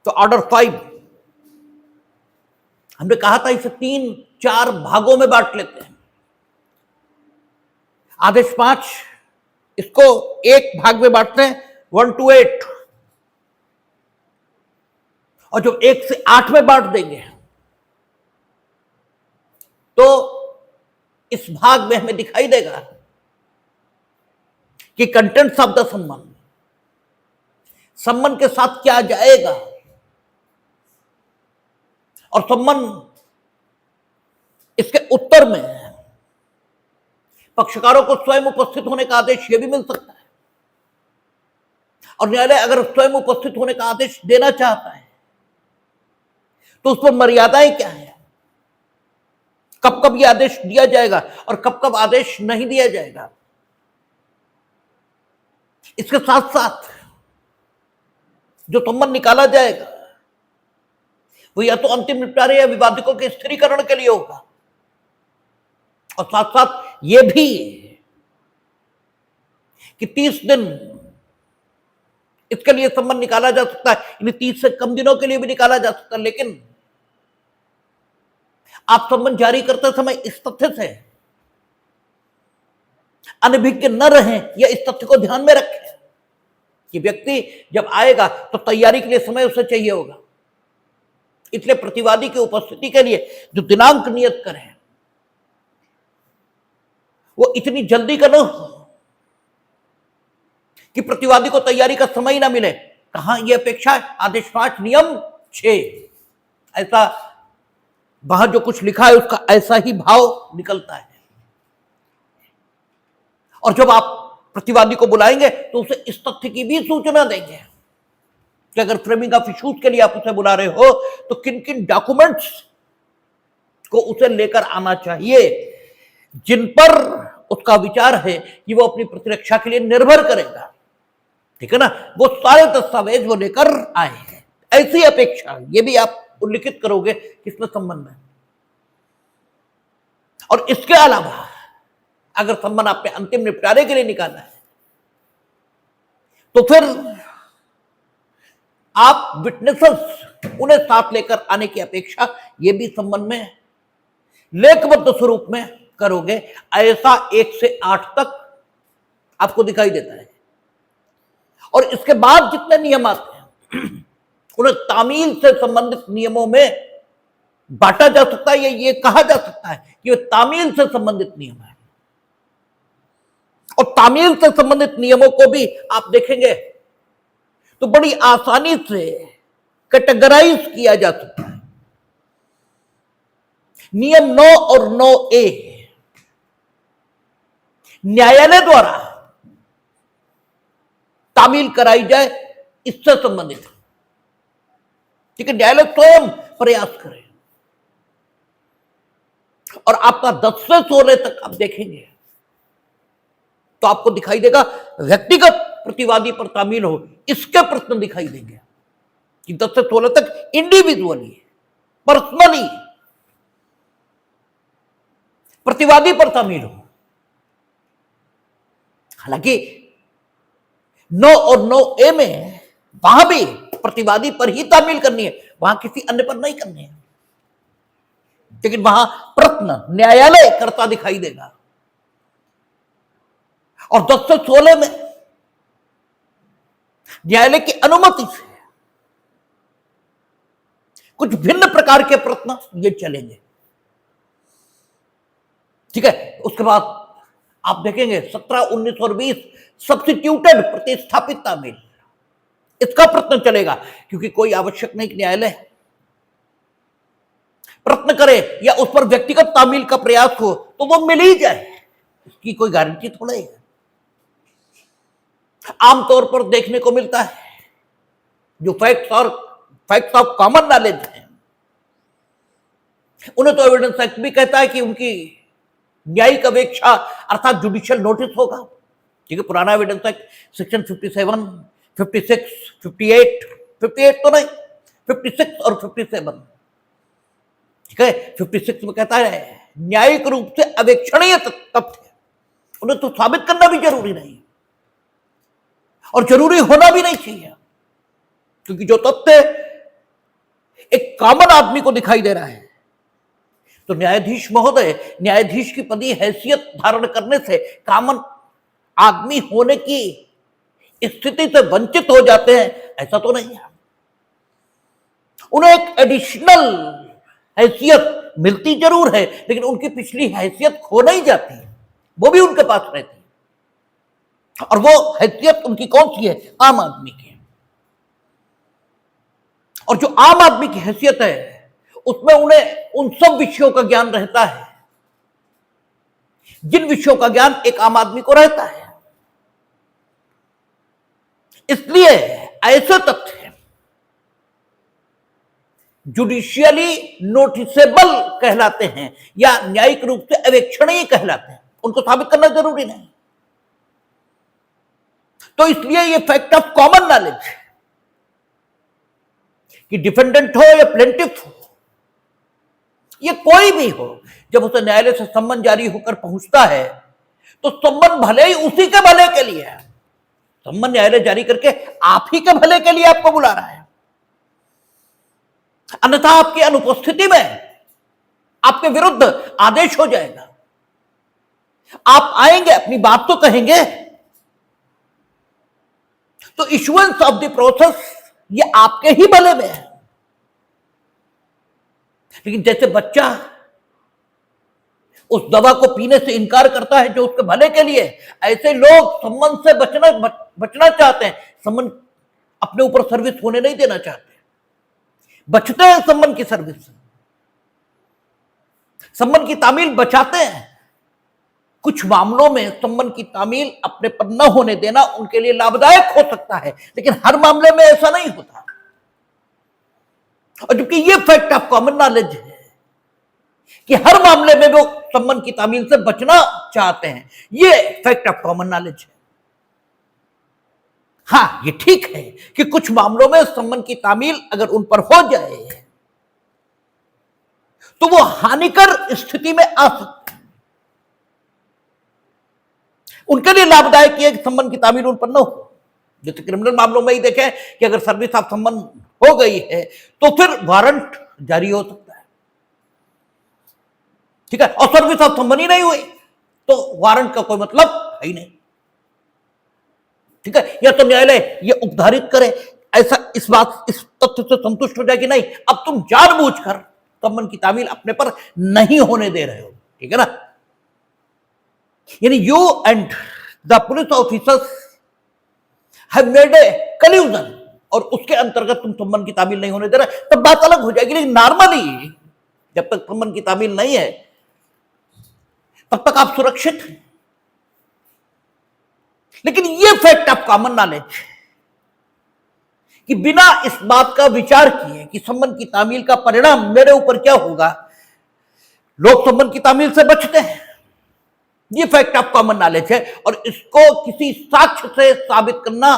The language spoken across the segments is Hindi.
तो ऑर्डर 5 हमने कहा था इसे 3-4 भागों में बांट लेते हैं। आदेश 5 इसको एक भाग में बांटते हैं 1 to 8, और जब 1 से 8 में बांट देंगे तो इस भाग में हमें दिखाई देगा कि कंटेंट्स ऑफ द सम्मन के साथ क्या जाएगा, और सम्मन इसके उत्तर में पक्षकारों को स्वयं उपस्थित होने का आदेश यह भी मिल सकता है, और न्यायालय अगर स्वयं उपस्थित होने का आदेश देना चाहता है तो उस पर मर्यादाएं क्या है, कब कब यह आदेश दिया जाएगा और कब कब आदेश नहीं दिया जाएगा। इसके साथ साथ जो सम्मन निकाला जाएगा वो या तो अंतिम निपटारे या विवादिकों के स्थिरीकरण के लिए होगा, और साथ साथ ये भी कि 30 दिन इसके लिए सम्मन निकाला जा सकता है, यानी 30 से कम दिनों के लिए भी निकाला जा सकता है। लेकिन आप सम्मन जारी करते समय इस तथ्य से अनभिज्ञ न रहें या इस तथ्य को ध्यान में रखें कि व्यक्ति जब आएगा तो तैयारी के लिए समय उसे चाहिए होगा, इसलिए प्रतिवादी की उपस्थिति के लिए जो दिनांक नियत करें वो इतनी जल्दी का न हो कि प्रतिवादी को तैयारी का समय ही ना मिले। कहां यह अपेक्षा है? आदेश 5 नियम 6 ऐसा वहां जो कुछ लिखा है उसका ऐसा ही भाव निकलता है। और जब आप प्रतिवादी को बुलाएंगे तो उसे इस तथ्य की भी सूचना देंगे कि अगर फ्रेमिंग ऑफ इश्यूज के लिए आप उसे बुला रहे हो तो किन किन डॉक्यूमेंट्स को उसे लेकर आना चाहिए जिन पर उसका विचार है कि वो अपनी प्रतिरक्षा के लिए निर्भर करेगा, ठीक है ना। वो सारे दस्तावेज वो लेकर आए हैं, ऐसी अपेक्षा ये भी आप उल्लिखित करोगे किसमें संबंध है। और इसके अलावा अगर सम्मन आपने अंतिम निपटारे के लिए निकाला है तो फिर आप विटनेसेस उन्हें साथ लेकर आने की अपेक्षा ये भी सम्मन में लेखबद्ध स्वरूप में करोगे। ऐसा 1 से 8 तक आपको दिखाई देता है। और इसके बाद जितने नियम आते हैं उन्हें तामील से संबंधित नियमों में बांटा जा सकता है, या ये कहा जा सकता है कि वे तामील से संबंधित नियम है। और तामील से संबंधित नियमों को भी आप देखेंगे तो बड़ी आसानी से कैटेगराइज किया जा सकता है। नियम 9 और 9A न्यायालय द्वारा तामील कराई जाए इससे संबंधित, ठीक है। न्यायालय स्वयं प्रयास करे। और आपका 10 से 16 तक आप देखेंगे तो आपको दिखाई देगा व्यक्तिगत प्रतिवादी पर तामील हो, इसके प्रश्न दिखाई देंगे कि 10 से 16 तक इंडिविजुअली पर्सनली प्रतिवादी पर तामील हो। हालांकि 9 और 9A में वहां भी प्रतिवादी पर ही तामील करनी है, वहां किसी अन्य पर नहीं करनी है, लेकिन वहां प्रश्न न्यायालय करता दिखाई देगा। और 10 से 16 में न्यायालय की अनुमति से कुछ भिन्न प्रकार के प्रश्न ये चलेंगे, ठीक है। उसके बाद आप देखेंगे 17, 19 और 20 सब्स्टिट्यूटेड प्रतिस्थापित तामील, इसका प्रश्न चलेगा, क्योंकि कोई आवश्यक नहीं कि न्यायालय प्रश्न करे या उस पर व्यक्तिगत तामील का प्रयास हो तो वो मिल ही जाए, इसकी कोई गारंटी थोड़ा है। आमतौर पर देखने को मिलता है जो फैक्ट्स ऑफ कॉमन नॉलेज है उन्हें तो एविडेंस एक्ट भी कहता है कि उनकी न्यायिक अपेक्षा अर्थात जुडिशियल नोटिस होगा, ठीक है। पुराना एविडेंस एक्ट सेक्शन 57, 56, 58 तो नहीं, 56 और 57, ठीक है। 56 में कहता है न्यायिक रूप से अवेक्षणीय तथ्य उन्हें तो साबित करना भी जरूरी नहीं और जरूरी होना भी नहीं चाहिए, क्योंकि जो तथ्य कॉमन आदमी को दिखाई दे रहा है, तो न्यायाधीश महोदय न्यायाधीश की पदी हैसियत धारण करने से कॉमन आदमी होने की स्थिति से वंचित हो जाते हैं, ऐसा तो नहीं है। उन्हें एक एडिशनल हैसियत मिलती जरूर है, लेकिन उनकी पिछली हैसियत खो नहीं जाती, वो भी उनके पास रहती है। और वो हैसियत उनकी कौन सी है? आम आदमी की। और जो आम आदमी की हैसियत है उसमें उन्हें उन सब विषयों का ज्ञान रहता है जिन विषयों का ज्ञान एक आम आदमी को रहता है। इसलिए ऐसे तथ्य जुडिशियली नोटिसेबल कहलाते हैं या न्यायिक रूप से अवेक्षणीय कहलाते हैं, उनको साबित करना जरूरी नहीं। तो इसलिए ये फैक्ट ऑफ कॉमन नॉलेज कि डिफेंडेंट हो या प्लेंटिफ हो, ये कोई भी हो, जब उसे न्यायालय से सम्मन जारी होकर पहुंचता है तो सम्मन भले ही उसी के भले के लिए है। सम्मन न्यायालय जारी करके आप ही के भले के लिए आपको बुला रहा है, अन्यथा आपकी अनुपस्थिति में आपके विरुद्ध आदेश हो जाएगा। आप आएंगे, अपनी बात तो कहेंगे, तो इशुएंस ऑफ द प्रोसेस ये आपके ही भले में है। लेकिन जैसे बच्चा उस दवा को पीने से इनकार करता है जो उसके भले के लिए, ऐसे लोग सम्मन से बचना चाहते हैं, सम्मन अपने ऊपर सर्विस होने नहीं देना चाहते, बचते हैं सम्मन की सर्विस से, सम्मन की तामील बचाते हैं। कुछ मामलों में सम्मन की तामील अपने पर न होने देना उनके लिए लाभदायक हो सकता है, लेकिन हर मामले में ऐसा नहीं होता। और जबकि ये फैक्ट ऑफ कॉमन नॉलेज है कि हर मामले में वो सम्मन की तामील से बचना चाहते हैं, ये फैक्ट ऑफ कॉमन नॉलेज है। हां, ये ठीक है कि कुछ मामलों में सम्मन की तामील अगर उन पर हो जाए तो वो हानिकर स्थिति में आ सकते हैं, उनके लिए लाभदायक है कि सम्मन की तामील उन पर न हो। जैसे क्रिमिनल मामलों में ही देखें कि अगर सर्विस ऑफ सम्मन हो गई है तो फिर वारंट जारी हो सकता है, ठीक है, और सर्विस ऑफ सम्मन ही नहीं हुई तो वारंट का कोई मतलब है ही नहीं, ठीक है। या तो न्यायालय ये उपधारित करे, ऐसा इस तथ्य से संतुष्ट हो जाए कि नहीं, अब तुम जानबूझकर सम्मन की तामील अपने पर नहीं होने दे रहे हो, ठीक है ना। यानी you and the police officers have made a कल्यूजन, और उसके अंतर्गत तुम सम्मन की तामील नहीं होने दे रहे, तब बात अलग हो जाएगी। लेकिन नॉर्मली जब तक सम्मन की तामील नहीं है तब तक आप सुरक्षित हैं। लेकिन ये फैक्ट ऑफ कॉमन नॉलेज कि बिना इस बात का विचार किए कि सम्मन की तामील का परिणाम मेरे ऊपर क्या होगा, लोग सम्मन की तामील से बचते हैं। ये फैक्ट ऑफ कॉमन नॉलेज है, और इसको किसी साक्ष्य से साबित करना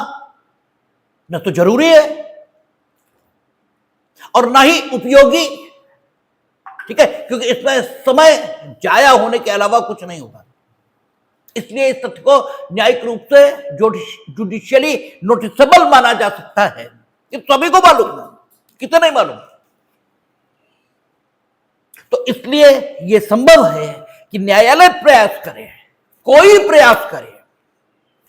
न तो जरूरी है और ना ही उपयोगी, ठीक है, क्योंकि इसमें समय जाया होने के अलावा कुछ नहीं होगा। इसलिए इस तथ्य को न्यायिक रूप से जुडिशियली नोटिसेबल माना जा सकता है, कि सभी को मालूम है, किसे नहीं मालूम। तो इसलिए यह संभव है कि न्यायालय प्रयास करे, कोई प्रयास करे,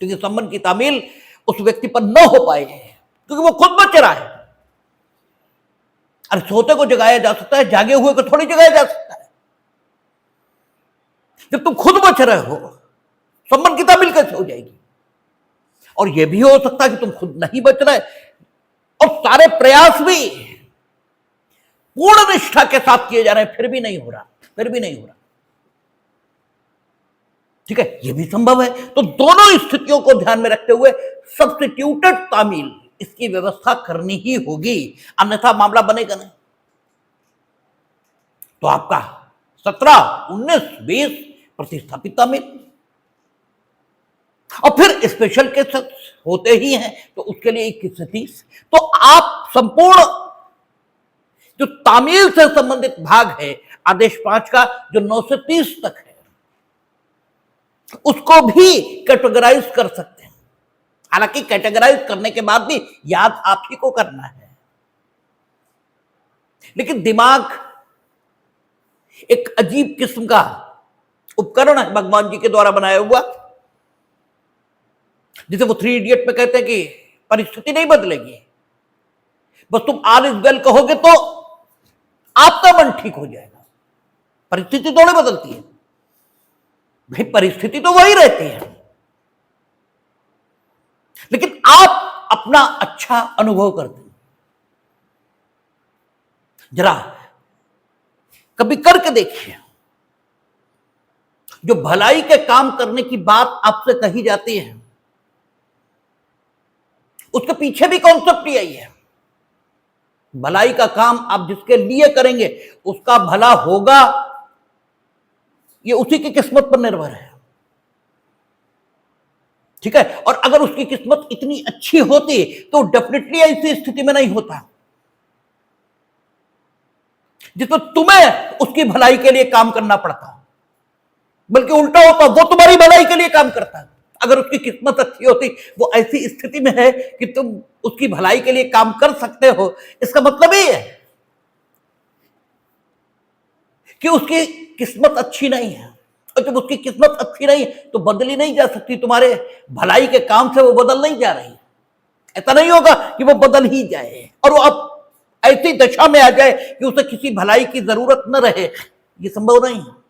क्योंकि सम्मन की तामील उस व्यक्ति पर न हो पाए क्योंकि वो खुद बच रहा है। अरे सोते को जगाया जा सकता है, जागे हुए को थोड़ी जगाया जा सकता है। जब तुम खुद बच रहे हो, सम्मन की तामील कैसे हो जाएगी? और यह भी हो सकता है कि तुम खुद नहीं बच रहे और सारे प्रयास भी पूर्ण निष्ठा के साथ किए जा रहे हैं, फिर भी नहीं हो रहा, ठीक है, यह भी संभव है। तो दोनों स्थितियों को ध्यान में रखते हुए सब्स्टिट्यूटेड तामील इसकी व्यवस्था करनी ही होगी, अन्यथा मामला बनेगा नहीं। तो आपका 17, 19, 20 प्रतिस्थापित तामील, और फिर स्पेशल केसेस होते ही हैं तो उसके लिए 21 से 30। तो आप संपूर्ण जो तामील से संबंधित भाग है आदेश 5 का, जो 9 से 30 तक है, उसको भी कैटेगराइज कर सकते हैं। हालांकि कैटेगराइज करने के बाद भी याद आप ही को करना है, लेकिन दिमाग एक अजीब किस्म का उपकरण है भगवान जी के द्वारा बनाया हुआ, जिसे वो 3 इडियट में कहते हैं कि परिस्थिति नहीं बदलेगी, बस तुम ऑल इज वेल कहोगे तो आपका मन ठीक हो जाएगा। परिस्थिति थोड़ी बदलती है भाई, परिस्थिति तो वही रहती है, लेकिन आप अपना अच्छा अनुभव करते हैं। जरा कभी करके देखिए, जो भलाई के काम करने की बात आपसे कही जाती है, उसके पीछे भी कॉन्सेप्ट यही है। भलाई का काम आप जिसके लिए करेंगे उसका भला होगा, ये उसी की किस्मत पर निर्भर है। ठीक है, और अगर उसकी किस्मत इतनी अच्छी होती तो डेफिनेटली ऐसी स्थिति में नहीं होता जिसमें तुम्हें उसकी भलाई के लिए काम करना पड़ता, बल्कि उल्टा होता, वो तुम्हारी भलाई के लिए काम करता है। अगर उसकी किस्मत अच्छी होती, वो ऐसी स्थिति में है कि तुम उसकी भलाई के लिए काम कर सकते हो, इसका मतलब ये है कि उसकी किस्मत अच्छी नहीं है, और जब उसकी किस्मत अच्छी नहीं है तो बदली नहीं जा सकती। तुम्हारे भलाई के काम से वो बदल नहीं जा रही, ऐसा नहीं होगा कि वो बदल ही जाए और वो अब ऐसी दशा में आ जाए कि उसे किसी भलाई की जरूरत न रहे, ये संभव नहीं है।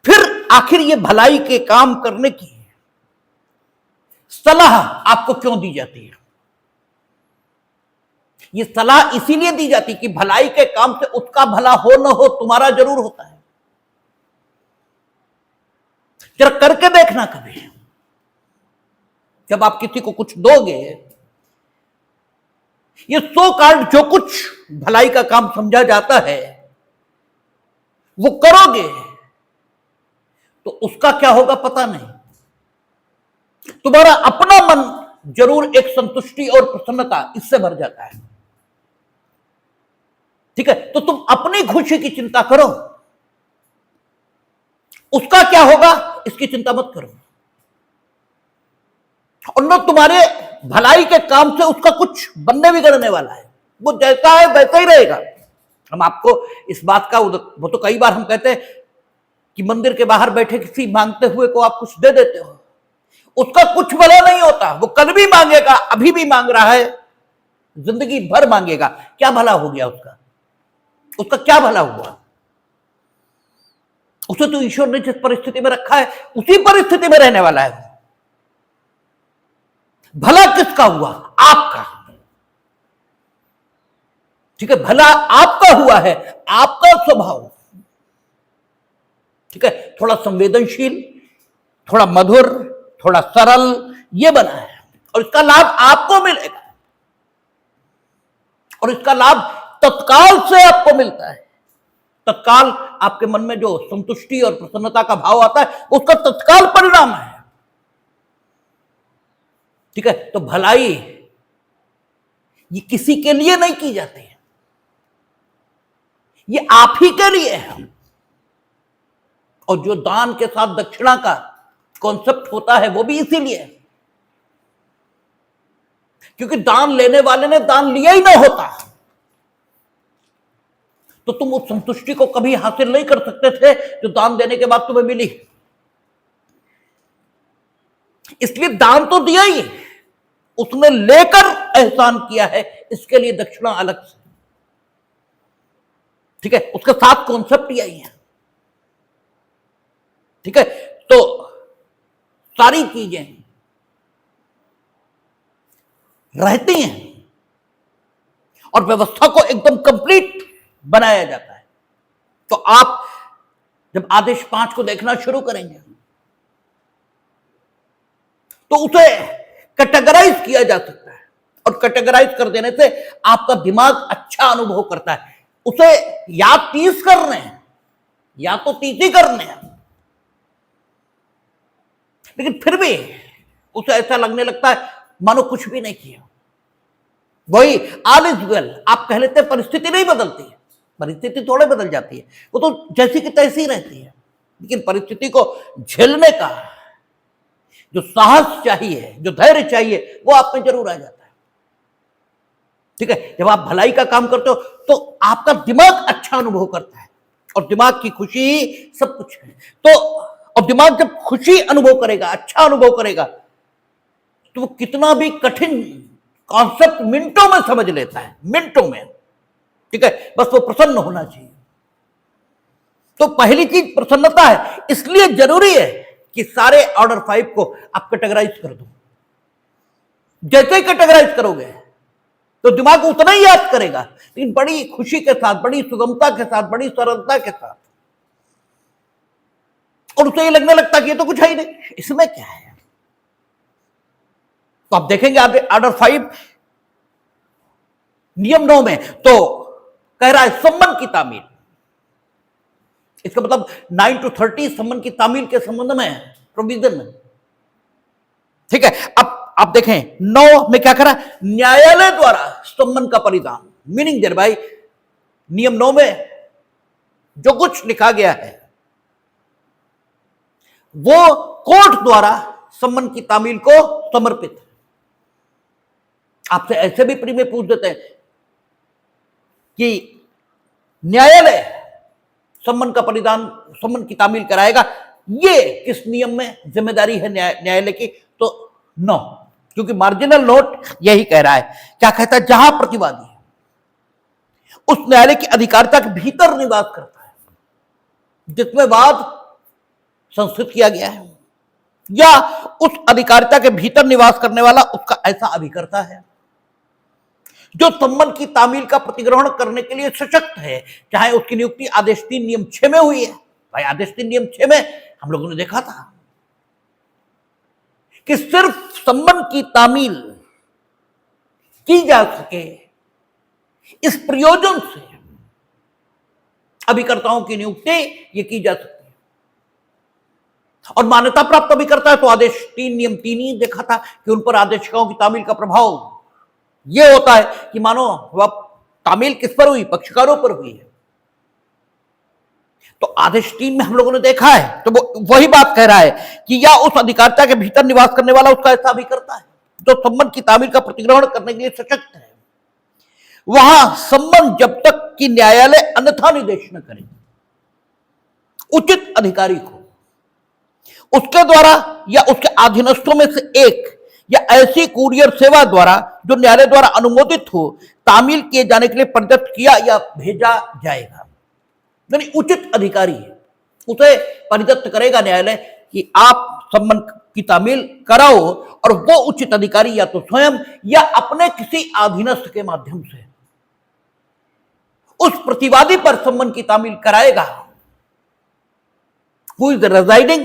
फिर आखिर ये भलाई के काम करने की सलाह आपको क्यों दी जाती है? ये सलाह इसीलिए दी जाती कि भलाई के काम से उसका भला हो न हो, तुम्हारा जरूर होता है। जरा करके देखना कभी, जब आप किसी को कुछ दोगे, ये सो कॉल्ड जो कुछ भलाई का काम समझा जाता है वो करोगे तो उसका क्या होगा पता नहीं। तुम्हारा अपना मन जरूर एक संतुष्टि और प्रसन्नता इससे भर जाता है। ठीक है, तो तुम अपनी खुशी की चिंता करो, उसका क्या होगा इसकी चिंता मत करो, और न तुम्हारे भलाई के काम से उसका कुछ बनने बिगड़ने वाला है। वो जैसा है वैसा ही रहेगा। हम आपको इस बात का वो तो कई बार हम कहते हैं कि मंदिर के बाहर बैठे किसी मांगते हुए को आप कुछ दे देते हो, उसका कुछ भला नहीं होता। वो कल भी मांगेगा, अभी भी मांग रहा है, जिंदगी भर मांगेगा। क्या भला हो गया उसका? उसका क्या भला हुआ? उसे तो ईश्वर ने जिस परिस्थिति में रखा है उसी परिस्थिति में रहने वाला है। भला किसका हुआ? आपका। ठीक है, भला आपका हुआ है, आपका स्वभाव। ठीक है, थोड़ा संवेदनशील, थोड़ा मधुर, थोड़ा सरल, ये बना है, और इसका लाभ आपको मिलेगा, और इसका लाभ तत्काल से आपको मिलता है। तत्काल आपके मन में जो संतुष्टि और प्रसन्नता का भाव आता है उसका तत्काल परिणाम है। ठीक है, तो भलाई ये किसी के लिए नहीं की जाती है, ये आप ही के लिए है। और जो दान के साथ दक्षिणा का कॉन्सेप्ट होता है वो भी इसीलिए है, क्योंकि दान लेने वाले ने दान लिया ही ना होता तो तुम उस संतुष्टि को कभी हासिल नहीं कर सकते थे जो दान देने के बाद तुम्हें मिली। इसलिए दान तो दिया ही, उसने लेकर एहसान किया है, इसके लिए दक्षिणा अलग से। ठीक है, उसके साथ कॉन्सेप्ट यही है। ठीक है, तो सारी चीजें रहती हैं और व्यवस्था को एकदम कंप्लीट बनाया जाता है। तो आप जब आदेश 5 को देखना शुरू करेंगे तो उसे कैटेगराइज किया जा सकता है, और कैटेगराइज कर देने से आपका दिमाग अच्छा अनुभव करता है। उसे या 30 करने हैं या तो 30 ही करने हैं, लेकिन फिर भी उसे ऐसा लगने लगता है मानो कुछ भी नहीं किया। वही ऑल इज वेल आप कह लेते हैं, परिस्थिति नहीं बदलती है। परिस्थिति थोड़े बदल जाती है, वो तो जैसी की तैसी रहती है, लेकिन परिस्थिति को झेलने का जो साहस चाहिए, जो धैर्य चाहिए, वो आप में जरूर आ जाता है। ठीक है, जब आप भलाई का काम करते हो तो आपका दिमाग अच्छा अनुभव करता है, और दिमाग की खुशी सब कुछ है। तो और दिमाग जब खुशी अनुभव करेगा, अच्छा अनुभव करेगा, तो वो कितना भी कठिन कॉन्सेप्ट मिनटों में समझ लेता है, मिनटों में। ठीक है, बस वो प्रसन्न होना चाहिए। तो पहली चीज प्रसन्नता है। इसलिए जरूरी है कि सारे ऑर्डर 5 को आप कैटेगराइज कर दो। जैसे ही कैटेगराइज करोगे तो दिमाग उतना ही याद करेगा, लेकिन बड़ी खुशी के साथ, बड़ी सुगमता के साथ, बड़ी सरलता के साथ। और उसे ये लगने लगता कि ये तो कुछ है ही नहीं, इसमें क्या है। तो आप देखेंगे ऑर्डर 5 नियम 9 में तो कह रहा है संबंध की तामील। इसका मतलब 9 to 30 संबंध की तामील के संबंध में प्रोविजन है। ठीक है, अब आप देखें 9 में क्या करा, न्यायालय द्वारा संबंध का परिधान, मीनिंग देर भाई नियम 9 में जो कुछ लिखा गया है वो कोर्ट द्वारा संबंध की तामील को समर्पित है। आपसे ऐसे भी प्री में पूछ देते हैं कि न्यायालय संबंध का परिधान, संबंध की तामील कराएगा, ये किस नियम में जिम्मेदारी है न्यायालय की, तो 9, क्योंकि मार्जिनल नोट यही कह रहा है। क्या कहता है, जहां प्रतिवादी उस न्यायालय की अधिकारिता के भीतर निवास करता है जिसमें वाद संस्कृत किया गया है, या उस अधिकारिता के भीतर निवास करने वाला उसका ऐसा अभिकर्ता है जो संबंध की तामील का प्रतिग्रहण करने के लिए सशक्त है, चाहे उसकी नियुक्ति आदेश 3 नियम 6 में हुई है। भाई आदेश 3 नियम 6 में हम लोगों ने देखा था कि सिर्फ संबंध की तामील की जा सके, इस प्रयोजन से अभिकर्ताओं की नियुक्ति ये की जा सकती है। और मान्यता प्राप्त अभिकर्ता है तो आदेश 3 नियम 3 ही देखा था कि उन पर आदेशिकाओं की तामील का प्रभाव ये होता है कि मानो वह तामील किस पर हुई, पक्षकारों पर हुई है। तो आदेश 3 में हम लोगों ने देखा है, तो वो वही बात कह रहा है कि या उस अधिकारिता के भीतर निवास करने वाला उसका ऐसा अभिकर्ता है जो संबंध की तामील का प्रतिग्रहण करने के लिए सशक्त है। वहां संबंध जब तक कि न्यायालय अन्यथा निर्देश न करे, उचित अधिकारी को उसके द्वारा या उसके अधीनस्थों में से एक या ऐसी कुरियर सेवा द्वारा जो न्यायालय द्वारा अनुमोदित हो तामील किए जाने के लिए प्रदत्त किया या भेजा जाएगा। यानी उचित अधिकारी है, उसे परिदत्त करेगा न्यायालय कि आप संबंध की तामील कराओ, और वो उचित अधिकारी या तो स्वयं या अपने किसी अधीनस्थ के माध्यम से उस प्रतिवादी पर संबंध की तामील कराएगा who is residing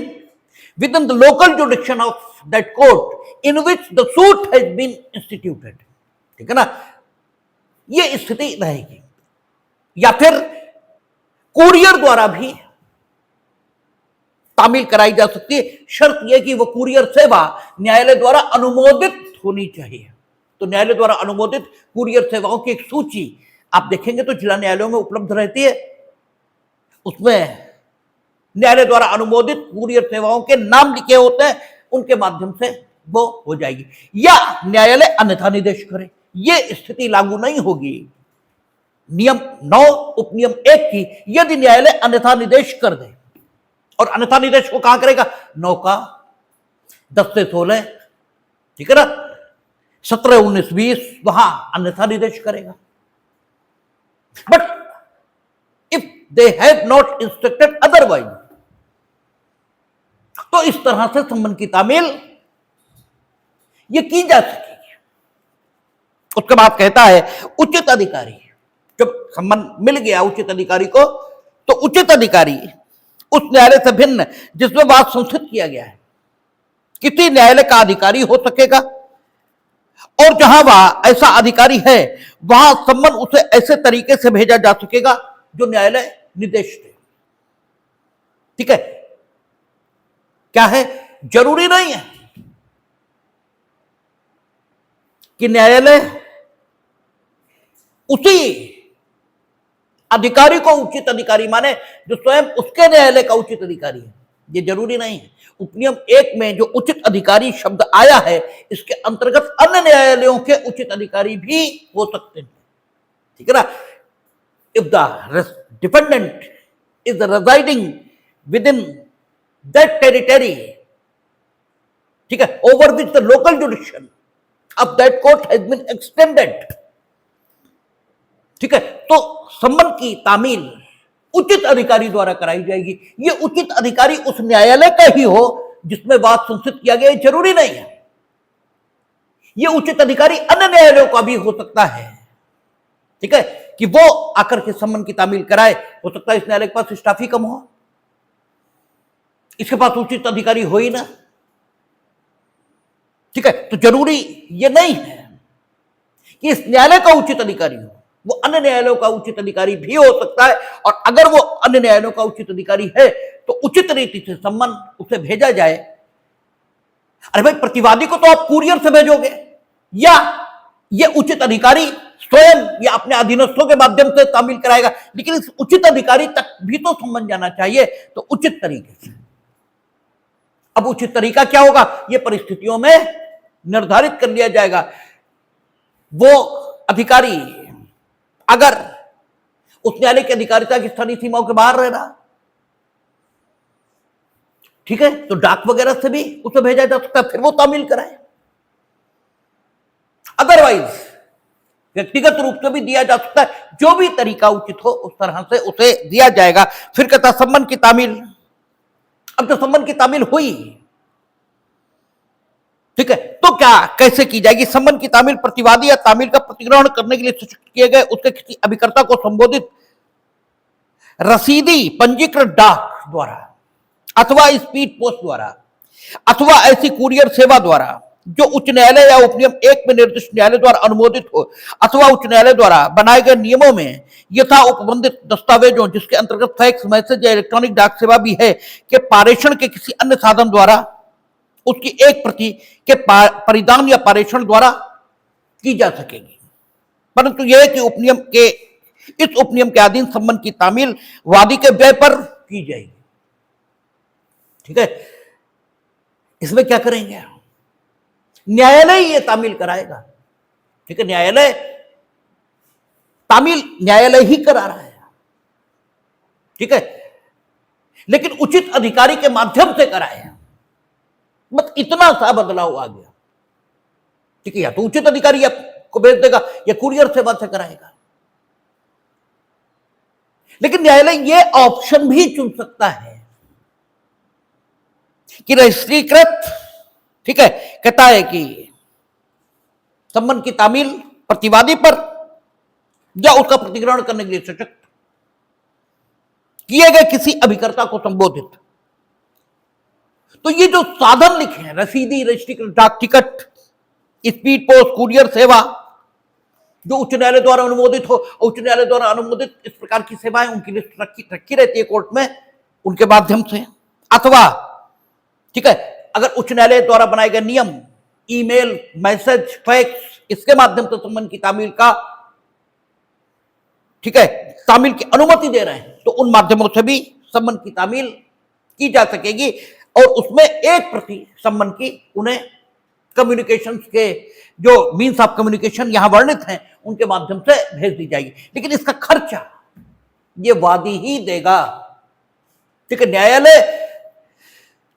within the local jurisdiction of that court in which the suit has been instituted। ठीक है ना, ये स्थिति रहेगी। या फिर कुरियर द्वारा भी तामील कराई जा सकती है, शर्त यह कि वो कुरियर सेवा न्यायालय द्वारा अनुमोदित होनी चाहिए। तो न्यायालय द्वारा अनुमोदित कुरियर सेवाओं की एक सूची आप देखेंगे तो जिला न्यायालयों में उपलब्ध रहती है। उसमें न्यायालय द्वारा अनुमोदित कुरियर सेवाओं के नाम लिखे होते हैं, उनके माध्यम से वो हो जाएगी। या न्यायालय अन्यथा निर्देश करे, ये स्थिति लागू नहीं होगी नियम 9 उपनियम 1 की, यदि न्यायालय अन्यथा निर्देश कर दे। और अन्यथा निर्देश को कहां करेगा, 9 का 10 से 16, ठीक है ना, 17, 19, 20 वहां अन्यथा निर्देश करेगा। But if they have not instructed otherwise, तो इस तरह से संबंध की तामील ये की जा सकेगी। उसके बाद कहता है उचित अधिकारी, जब संबंध मिल गया उचित अधिकारी को, तो उचित अधिकारी उस न्यायालय से भिन्न जिसमें वाद संस्थित किया गया है किसी न्यायालय का अधिकारी हो सकेगा, और जहां वह ऐसा अधिकारी है वहां संबंध उसे ऐसे तरीके से भेजा जा सकेगा जो न्यायालय निर्देश दे। ठीक है, क्या है, जरूरी नहीं है कि न्यायालय उसी अधिकारी को उचित अधिकारी माने जो स्वयं उसके न्यायालय का उचित अधिकारी है। ये जरूरी नहीं है। उपनियम 1 में जो उचित अधिकारी शब्द आया है, इसके अंतर्गत अन्य न्यायालयों के उचित अधिकारी भी हो सकते हैं, ठीक है ना। If the dependent is residing within that territory, ठीक है, over which the local jurisdiction of that court has been extended, ठीक है, तो सम्मन की तामील उचित अधिकारी द्वारा कराई जाएगी। ये उचित अधिकारी उस न्यायालय का ही हो जिसमें वाद सुनिश्चित किया गया, जरूरी नहीं है। ये उचित अधिकारी अन्य न्यायालयों का भी हो सकता है, ठीक है, कि वो आकर के सम्मन की तामील कराए। हो सकता है इस न्यायालय के पास स्टाफ ही कम हो, इसके पास उचित अधिकारी हो ही ना, ठीक है, तो जरूरी ये नहीं है कि इस न्यायालय का उचित अधिकारी हो, वो अन्य न्यायालयों का उचित अधिकारी भी हो सकता है। और अगर वो अन्य न्यायालयों का उचित अधिकारी है तो उचित रीति से सम्मन उसे भेजा जाए। अरे भाई, प्रतिवादी को तो आप कुरियर से भेजोगे, या ये उचित अधिकारी स्वयं या अपने अधीनस्थों के माध्यम से तामील कराएगा, लेकिन इस उचित अधिकारी तक भी तो सम्मन जाना चाहिए, तो उचित तरीके से। अब उचित तरीका क्या होगा, ये परिस्थितियों में निर्धारित कर लिया जाएगा। वो अधिकारी अगर उस न्यायालय की अधिकारिता की स्थानीय सीमाओं के बाहर रह रहा, ठीक है, तो डाक वगैरह से भी उसे भेजा जा सकता है, फिर वो तामील कराए। अदरवाइज व्यक्तिगत रूप से भी दिया जा सकता है, जो भी तरीका उचित हो उस तरह से उसे दिया जाएगा। फिर कहता सम्मन की तामील। अब जो सम्मन की तामील हुई, ठीक है, तो क्या कैसे की जाएगी? सम्मन की तामील प्रतिवादी या तामील का प्रतिग्रहण करने के लिए सूचित किए गए उसके किसी अभिकर्ता को संबोधित रसीदी पंजीकृत डाक द्वारा अथवा स्पीड पोस्ट द्वारा अथवा ऐसी कुरियर सेवा द्वारा जो उच्च न्यायालय या उपनियम 1 में निर्दिष्ट न्यायालय द्वारा अनुमोदित हो अथवा उच्च न्यायालय द्वारा बनाए गए नियमों में यथा उपबंधित दस्तावेजों, जिसके अंतर्गत फैक्स, मैसेज या इलेक्ट्रॉनिक डाक सेवा भी है, के पारेषण के किसी अन्य साधन द्वारा उसकी एक प्रति के परिधान या पारेषण द्वारा की जा सकेगी। परंतु यह है कि इस उपनियम के अधीन सम्मन की तामील वादी के व्यय पर की जाएगी, ठीक है। इसमें क्या करेंगे? न्यायालय ये तामील कराएगा, ठीक है, न्यायालय तामील न्यायालय ही करा रहा है, ठीक है, लेकिन उचित अधिकारी के माध्यम से कराए। मत इतना सा बदलाव आ गया, ठीक है, या तो उचित अधिकारी आपको भेज देगा या कुरियर सेवा से कराएगा। लेकिन न्यायालय ये ऑप्शन भी चुन सकता है कि रजिस्ट्रीकृत, ठीक है, कहता है कि सम्मन की तामील प्रतिवादी पर या उसका प्रतिग्रहण करने के लिए सशक्त किए गए किसी अभिकर्ता को संबोधित। तो ये जो साधन लिखे हैं, रसीदी, रजिस्ट्रीकृत डाक टिकट, स्पीड पोस्ट, कुरियर सेवा, जो उच्च न्यायालय द्वारा अनुमोदित हो, उच्च न्यायालय द्वारा अनुमोदित इस प्रकार की सेवाएं उनकी लिस्ट रखी रहती है कोर्ट में, उनके माध्यम से, अथवा, ठीक है, अगर उच्च न्यायालय द्वारा बनाए गए नियम, ईमेल, मैसेज, फैक्स, इसके माध्यम से सम्मन की तामील का, ठीक है, तामील की अनुमति दे रहे हैं, तो उन माध्यमों से भी सम्मन की तामील की जा सकेगी। और उसमें एक प्रति सम्मन की उन्हें कम्युनिकेशंस के जो मीन्स ऑफ कम्युनिकेशन यहां वर्णित हैं उनके माध्यम से भेज दी जाएगी। लेकिन इसका खर्चा ये वादी ही देगा, ठीक है। न्यायालय,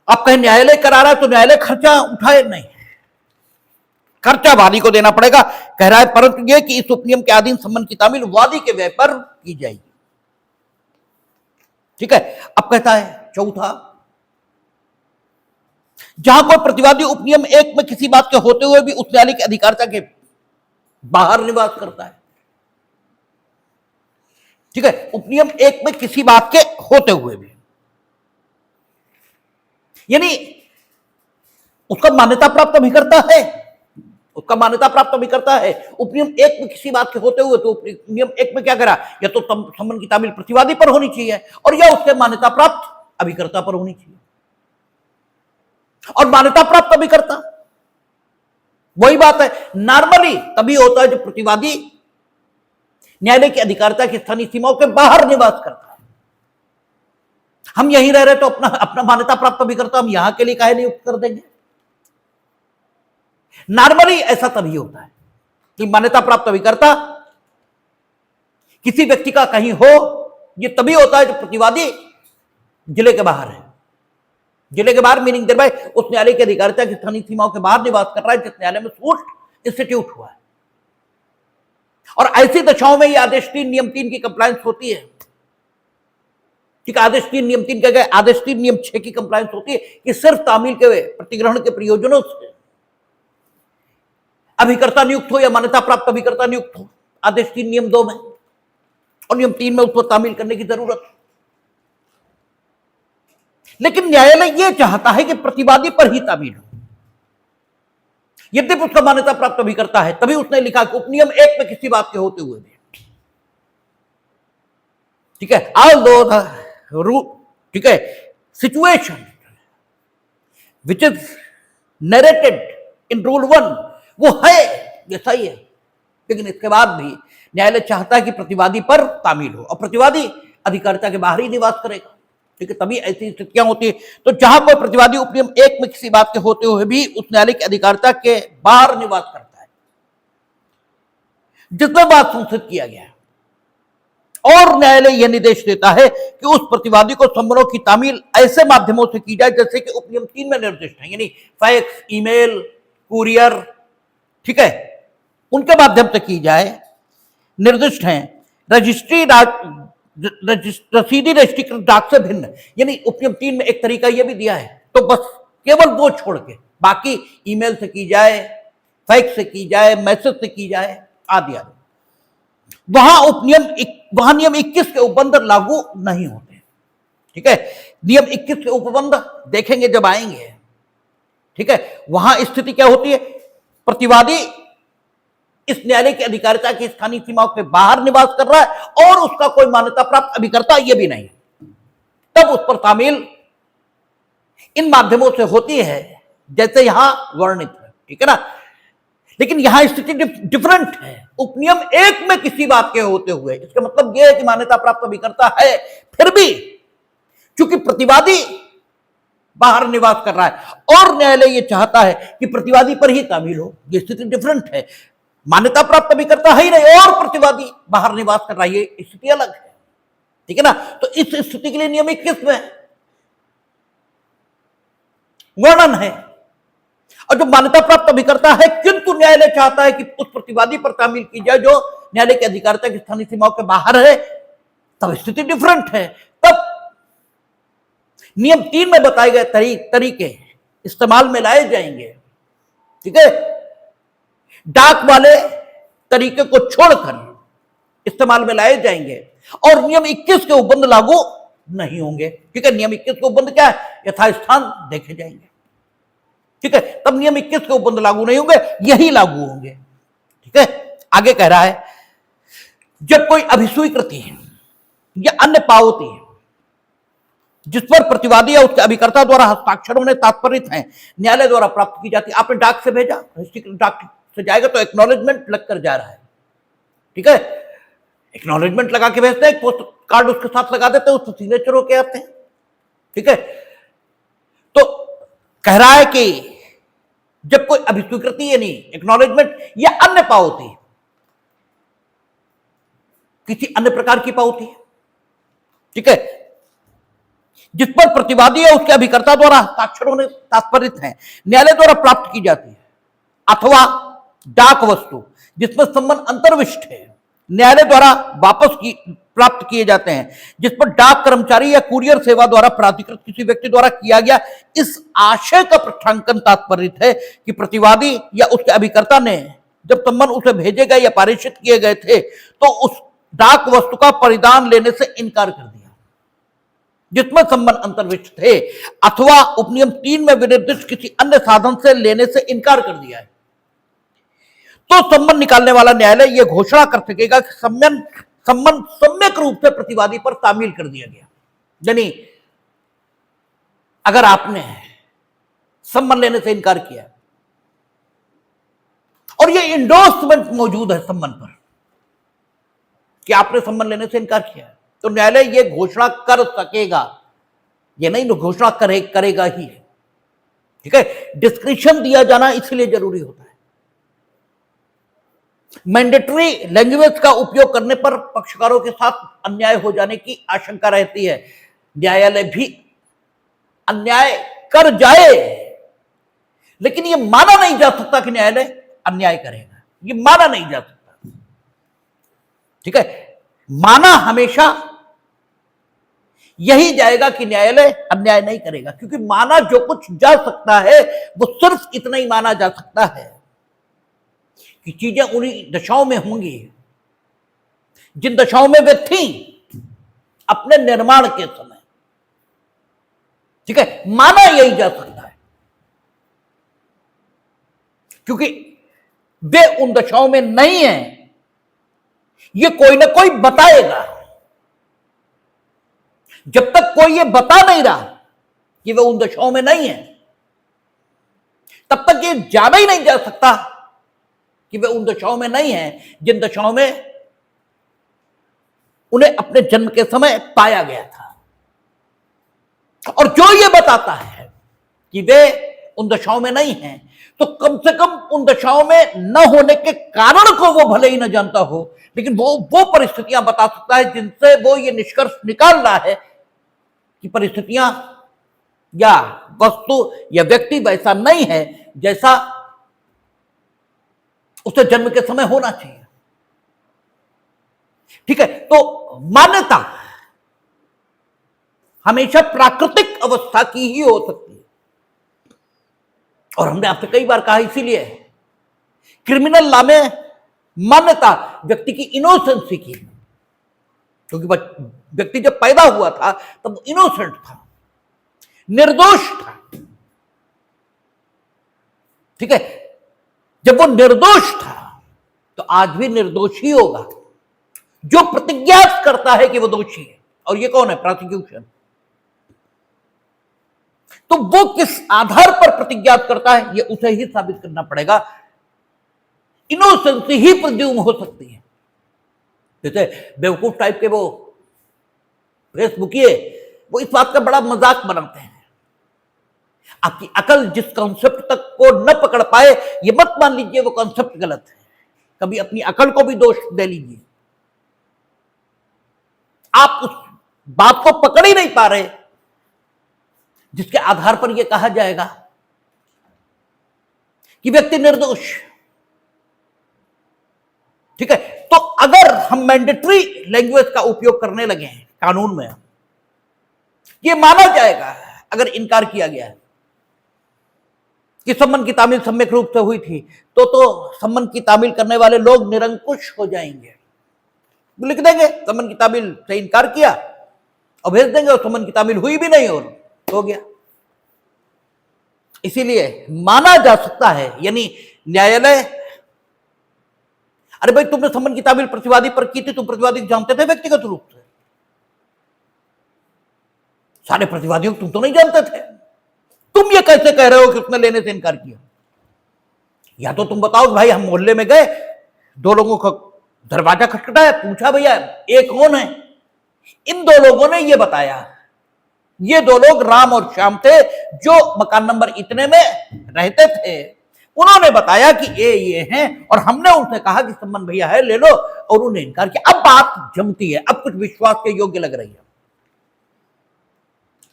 आप कहें न्यायालय करा रहा है तो न्यायालय खर्चा उठाए नहीं, खर्चा वादी को देना पड़ेगा, कह रहा है। परंतु यह कि इस उपनियम के अधीन सम्मन की तामील वादी के व्यय पर की जाएगी, ठीक है। अब कहता है चौथा, जहां कोई प्रतिवादी उपनियम 1 में किसी बात के होते हुए भी उस न्यायालय की अधिकारिता के बाहर निवास करता है, ठीक है, उपनियम 1 में किसी बात के होते हुए भी, यानी उसका मान्यता प्राप्त अभिकर्ता है, उसका मान्यता प्राप्त अभिकर्ता है। उपनियम 1 में किसी बात के होते हुए, तो उपनियम 1 में क्या करा, या तो सम्मन की तामील प्रतिवादी पर होनी चाहिए और या उसके मान्यता प्राप्त अभिकर्ता पर होनी चाहिए। और मान्यता प्राप्त अभिकर्ता, वही बात है, नॉर्मली तभी होता है जब प्रतिवादी न्यायालय की अधिकारिता की स्थानीय सीमाओं के बाहर निवास करता है। हम यहीं रह रहे तो अपना अपना मान्यता प्राप्त अभिकर्ता हम यहां के लिए काहे नियुक्त कर देंगे? नॉर्मली ऐसा तभी होता है कि मान्यता प्राप्त अभिकर्ता किसी व्यक्ति का कहीं हो, ये तभी होता है जब प्रतिवादी जिले के बाहर है। जिले के बाहर मीनिंग भाई उस न्यायालय की अधिकारिता की स्थानीय सीमाओं के बाहर निवास कर रहा है जिस न्यायालय में सूट इंस्टीट्यूट हुआ है। और ऐसी दशाओं में ये आदेश 3 नियम 3 की कंप्लायंस होती है। ठीक है, आदेश 3 नियम 3 क्या गए, आदेश 3 नियम 6 की कंप्लायंस होती है कि सिर्फ तामील के प्रतिग्रहण के प्रयोजनों से अभिकर्ता नियुक्त हो या मान्यता प्राप्त अभिकर्ता नियुक्त हो, आदेश 3 नियम 2 में, और नियम 3 में उसको तामील करने की जरूरत। लेकिन न्यायालय यह चाहता है कि प्रतिवादी पर ही तामील हो। यद्यपि उसका मान्यता प्राप्त अभिकर्ता है, तभी उसने लिखा कि उपनियम 1 में किसी बात के होते हुए भी, ठीक है, ऑल दो रूल, ठीक है, situation which is narrated in rule 1 वो है, ये सही है। लेकिन इसके बाद भी न्यायालय चाहता है कि प्रतिवादी पर तामील हो और प्रतिवादी अधिकारिता के बाहर ही निवास करेगा। ठीक है, तभी ऐसी स्थितियां होती है। तो जहां कोई प्रतिवादी उपनियम 1 में किसी बात के होते हुए भी उस न्यायालय की अधिकारिता के बाहर निवास करता है जिसमें बात संशोधित किया गया है, और न्यायालय यह निर्देश देता है कि उस प्रतिवादी को सम्मनों की तामील ऐसे माध्यमों से की जाए जैसे कि उपनियम 3 में निर्दिष्ट है, यानी फैक्स, ईमेल, कुरियर, ठीक है, उनके माध्यम से की जाए, निर्दिष्ट है। रजिस्ट्री रसीदी रजिस्ट्रीकृत डाक से भिन्न, यानी उपनियम 3 में एक तरीका यह भी दिया है, तो बस केवल वो छोड़ के बाकी ईमेल से की जाए, फैक्स से की जाए, मैसेज से की जाए, आदि आदि। वहां नियम 21 के उपबंध लागू नहीं होते। ठीक है, नियम 21 के उपबंध देखेंगे जब आएंगे। ठीक है, वहां स्थिति क्या होती है, प्रतिवादी इस न्यायालय की अधिकारिता की स्थानीय सीमाओं के बाहर निवास कर रहा है और उसका कोई मान्यता प्राप्त अभिकर्ता यह भी नहीं, तब उस पर तामील इन माध्यमों से होती है जैसे यहां वर्णित है। ठीक है ना, लेकिन यहां स्थिति डिफरेंट है। उपनियम 1 में किसी बात के होते हुए, इसका मतलब यह है कि मान्यता प्राप्त अभिकर्ता है, फिर भी चूंकि प्रतिवादी बाहर निवास कर रहा है और न्यायालय यह चाहता है कि प्रतिवादी पर ही तामील हो, यह स्थिति डिफरेंट है। मान्यता प्राप्त अभिकर्ता है ही नहीं और प्रतिवादी बाहर निवास कर रहा है, ये स्थिति अलग है। ठीक है ना, तो इस स्थिति के लिए नियम 21 में वर्णन है। और जो मान्यता प्राप्त अभिकर्ता है किंतु न्यायालय चाहता है कि उस प्रतिवादी पर तामील की जाए जो न्यायालय की अधिकारिता की स्थानीय सीमाओं के बाहर है, तब स्थिति डिफरेंट है। तब नियम 3 में बताए गए तरीके इस्तेमाल में लाए जाएंगे। ठीक है, डाक वाले तरीके को छोड़कर इस्तेमाल में लाए जाएंगे और नियम 21 के उपबंध लागू नहीं होंगे। ठीक है, नियम 21 के उपबंध क्या है, यथास्थान देखे जाएंगे। ठीक है, तब नियम 21 के उपबंध लागू नहीं होंगे, यही लागू होंगे। ठीक है, आगे कह रहा है, जब कोई अभिस्वीकृति या अन्य पावती जिस पर प्रतिवादी या उसके अभिकर्ता द्वारा हस्ताक्षर होने तात्पर्य है न्यायालय द्वारा प्राप्त की जाती है। आपने डाक से भेजा, डाक से जाएगा तो एक्नॉलेजमेंट लग कर जा रहा है। ठीक है, एक्नॉलेजमेंट लगा के भेजते हैं, पोस्ट कार्ड उसके साथ लगा देते हैं, उसको सिग्नेचर होके आते हैं। ठीक है, तो कह रहा है कि जब कोई अभिस्वीकृति यानी एक्नॉलेजमेंट या अन्य पावती, किसी अन्य प्रकार की पावती, ठीक है, जिस पर प्रतिवादी या उसके अभिकर्ता द्वारा हस्ताक्षर होने तात्पर्य है न्यायालय द्वारा प्राप्त की जाती है, अथवा डाक वस्तु जिसमें संबंध अंतर्विष्ट है न्यायालय द्वारा वापस प्राप्त किए जाते हैं, जिस पर डाक कर्मचारी या कुरियर सेवा द्वारा प्राधिकृत किसी व्यक्ति द्वारा किया गया, इस आशय का प्रश्नांकन तात्पर्य है कि प्रतिवादी या उसके अभिकर्ता ने जब संबंध उसे भेजे गए या पारित किए गए थे तो उस डाक वस्तु का परिधान लेने से इनकार कर दिया जिसमें संबंध अंतर्विष्ट थे, अथवा उपनियम 3 में विनिर्दिष्ट किसी अन्य साधन से लेने से इनकार कर दिया है, तो संबंध निकालने वाला न्यायालय यह घोषणा कर सकेगा कि संबंध सम्यक रूप से प्रतिवादी पर तामील कर दिया गया। यानी अगर आपने संबंध लेने से इनकार किया और यह इंडोर्समेंट मौजूद है संबंध पर कि आपने संबंध लेने से इनकार किया, तो न्यायालय यह घोषणा कर सकेगा ये नहीं घोषणा करेगा ही, ठीक है। डिस्क्रिप्शन दिया जाना इसलिए जरूरी होता है। मैंडेटरी लैंग्वेज का उपयोग करने पर पक्षकारों के साथ अन्याय हो जाने की आशंका रहती है। न्यायालय भी अन्याय कर जाए, लेकिन यह माना नहीं जा सकता कि न्यायालय अन्याय करेगा, यह माना नहीं जा सकता, ठीक है। माना हमेशा यही जाएगा कि न्यायालय अन्याय नहीं करेगा, क्योंकि माना जो कुछ जा सकता है वो सिर्फ इतना ही माना जा सकता है कि चीजें उन्हीं दशाओं में होंगी जिन दशाओं में वे थी अपने निर्माण के समय, ठीक है। माना यही जा सकता है क्योंकि वे उन दशाओं में नहीं है, ये कोई ना कोई बताएगा। जब तक कोई ये बता नहीं रहा कि वे उन दशाओं में नहीं है, तब तक ये जाना ही नहीं जा सकता कि वे उन दशाओं में नहीं है जिन दशाओं में उन्हें अपने जन्म के समय पाया गया था। और जो ये बताता है कि वे उन दशाओं में नहीं हैं, तो कम से कम उन दशाओं में न होने के कारण को वो भले ही न जानता हो, लेकिन वो परिस्थितियां बता सकता है जिनसे वो ये निष्कर्ष निकाल रहा है कि परिस्थितियां या वस्तु या व्यक्ति वैसा नहीं है जैसा उसे जन्म के समय होना चाहिए, ठीक है। तो मान्यता हमेशा प्राकृतिक अवस्था की ही हो सकती है, और हमने आपसे कई बार कहा, इसीलिए क्रिमिनल लॉ में मान्यता व्यक्ति की इनोसेंसी की, क्योंकि व्यक्ति जब पैदा हुआ था तब इनोसेंट था, निर्दोष था, ठीक है। जब वो निर्दोष था तो आज भी निर्दोष ही होगा। जो प्रतिज्ञा करता है कि वो दोषी है, और ये कौन है? प्रोसिक्यूशन। तो वो किस आधार पर प्रतिज्ञा करता है, ये उसे ही साबित करना पड़ेगा। इनोसेंसी ही प्रद्युम हो सकती है। जैसे बेवकूफ टाइप के वो फेसबुकिए, वो इस बात का बड़ा मजाक बनाते हैं। आपकी अकल जिस कॉन्सेप्ट तक को न पकड़ पाए, ये मत मान लीजिए वो कॉन्सेप्ट गलत है। कभी अपनी अकल को भी दोष दे लीजिए। आप उस बात को पकड़ ही नहीं पा रहे जिसके आधार पर यह कहा जाएगा कि व्यक्ति निर्दोष, ठीक है। तो अगर हम मैंडेटरी लैंग्वेज का उपयोग करने लगे हैं कानून में, यह माना जाएगा अगर इनकार किया गया है कि सम्मन की तामील सम्यक रूप से हुई थी, तो सम्मन की तामील करने वाले लोग निरंकुश हो जाएंगे। लिख देंगे सम्मन की तामील से इनकार किया और भेज देंगे, और सम्मन की तामील हुई भी नहीं और हो गया। इसीलिए माना जा सकता है, यानी न्यायालय, अरे भाई तुमने सम्मन की तामील प्रतिवादी पर की थी, तुम प्रतिवादी जानते थे व्यक्तिगत रूप से? सारे प्रतिवादियों को तुम तो नहीं जानते थे, तुम ये कैसे कह रहे हो कि उसने लेने से इनकार किया? या तो तुम बताओ भाई हम मोहल्ले में गए, दो लोगों का दरवाजा खटखटाया, पूछा भैया एक कौन है? इन दो लोगों ने ये बताया, ये दो लोग राम और श्याम थे जो मकान नंबर इतने में रहते थे। उन्होंने बताया कि ये हैं, और हमने उनसे कहा कि सम्मन भैया है ले लो, और उन्होंने इनकार किया। अब बात जमती है, अब कुछ विश्वास के योग्य लग रही है,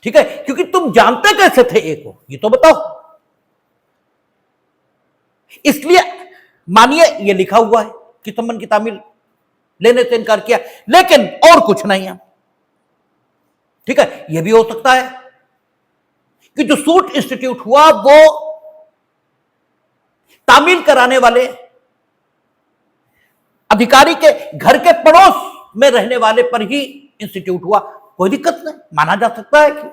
ठीक है। क्योंकि तुम जानते कैसे थे एक को, ये तो बताओ। इसलिए मानिए ये लिखा हुआ है कि सम्मन की तामील लेने से इनकार किया, लेकिन और कुछ नहीं है, ठीक है। यह भी हो सकता है कि जो सूट इंस्टीट्यूट हुआ वो तामील कराने वाले अधिकारी के घर के पड़ोस में रहने वाले पर ही इंस्टीट्यूट हुआ, कोई दिक्कत नहीं, माना जा सकता है कि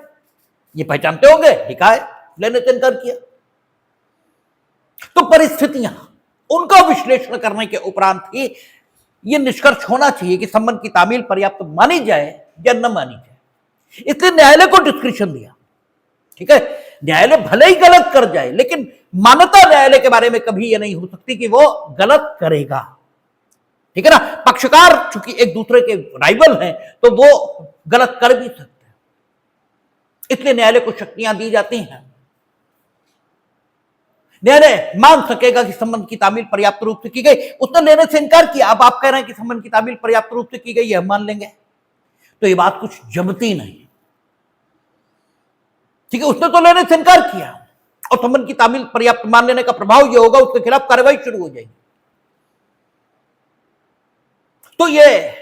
ये पहचानते होंगे, लिखा है, लेने से इनकार किया। तो परिस्थितियां, उनका विश्लेषण करने के उपरांत ही यह निष्कर्ष होना चाहिए कि सम्मन की तामील पर्याप्त मानी जाए या न मानी जाए। इसलिए न्यायालय को डिस्क्रिप्शन दिया, ठीक है। न्यायालय भले ही गलत कर जाए, लेकिन मान्यता न्यायालय के बारे में कभी यह नहीं हो सकती कि वो गलत करेगा, ठीक है ना। पक्षकार चूंकि एक दूसरे के राइवल हैं, तो वो गलत कर भी सकते हैं, इसलिए न्यायालय को शक्तियां दी जाती हैं। न्यायालय मान सकेगा कि संबंध की तामील पर्याप्त रूप से की गई। उसने लेने से इनकार किया, अब आप कह रहे हैं कि संबंध की तामील पर्याप्त रूप से की गई है, हम मान लेंगे, तो ये बात कुछ जमती नहीं। ठीक है, उसने तो लेने से इनकार किया और संबंध की तामील पर्याप्त मान लेने का प्रभाव यह होगा उसके खिलाफ कार्रवाई शुरू हो जाएगी। तो यह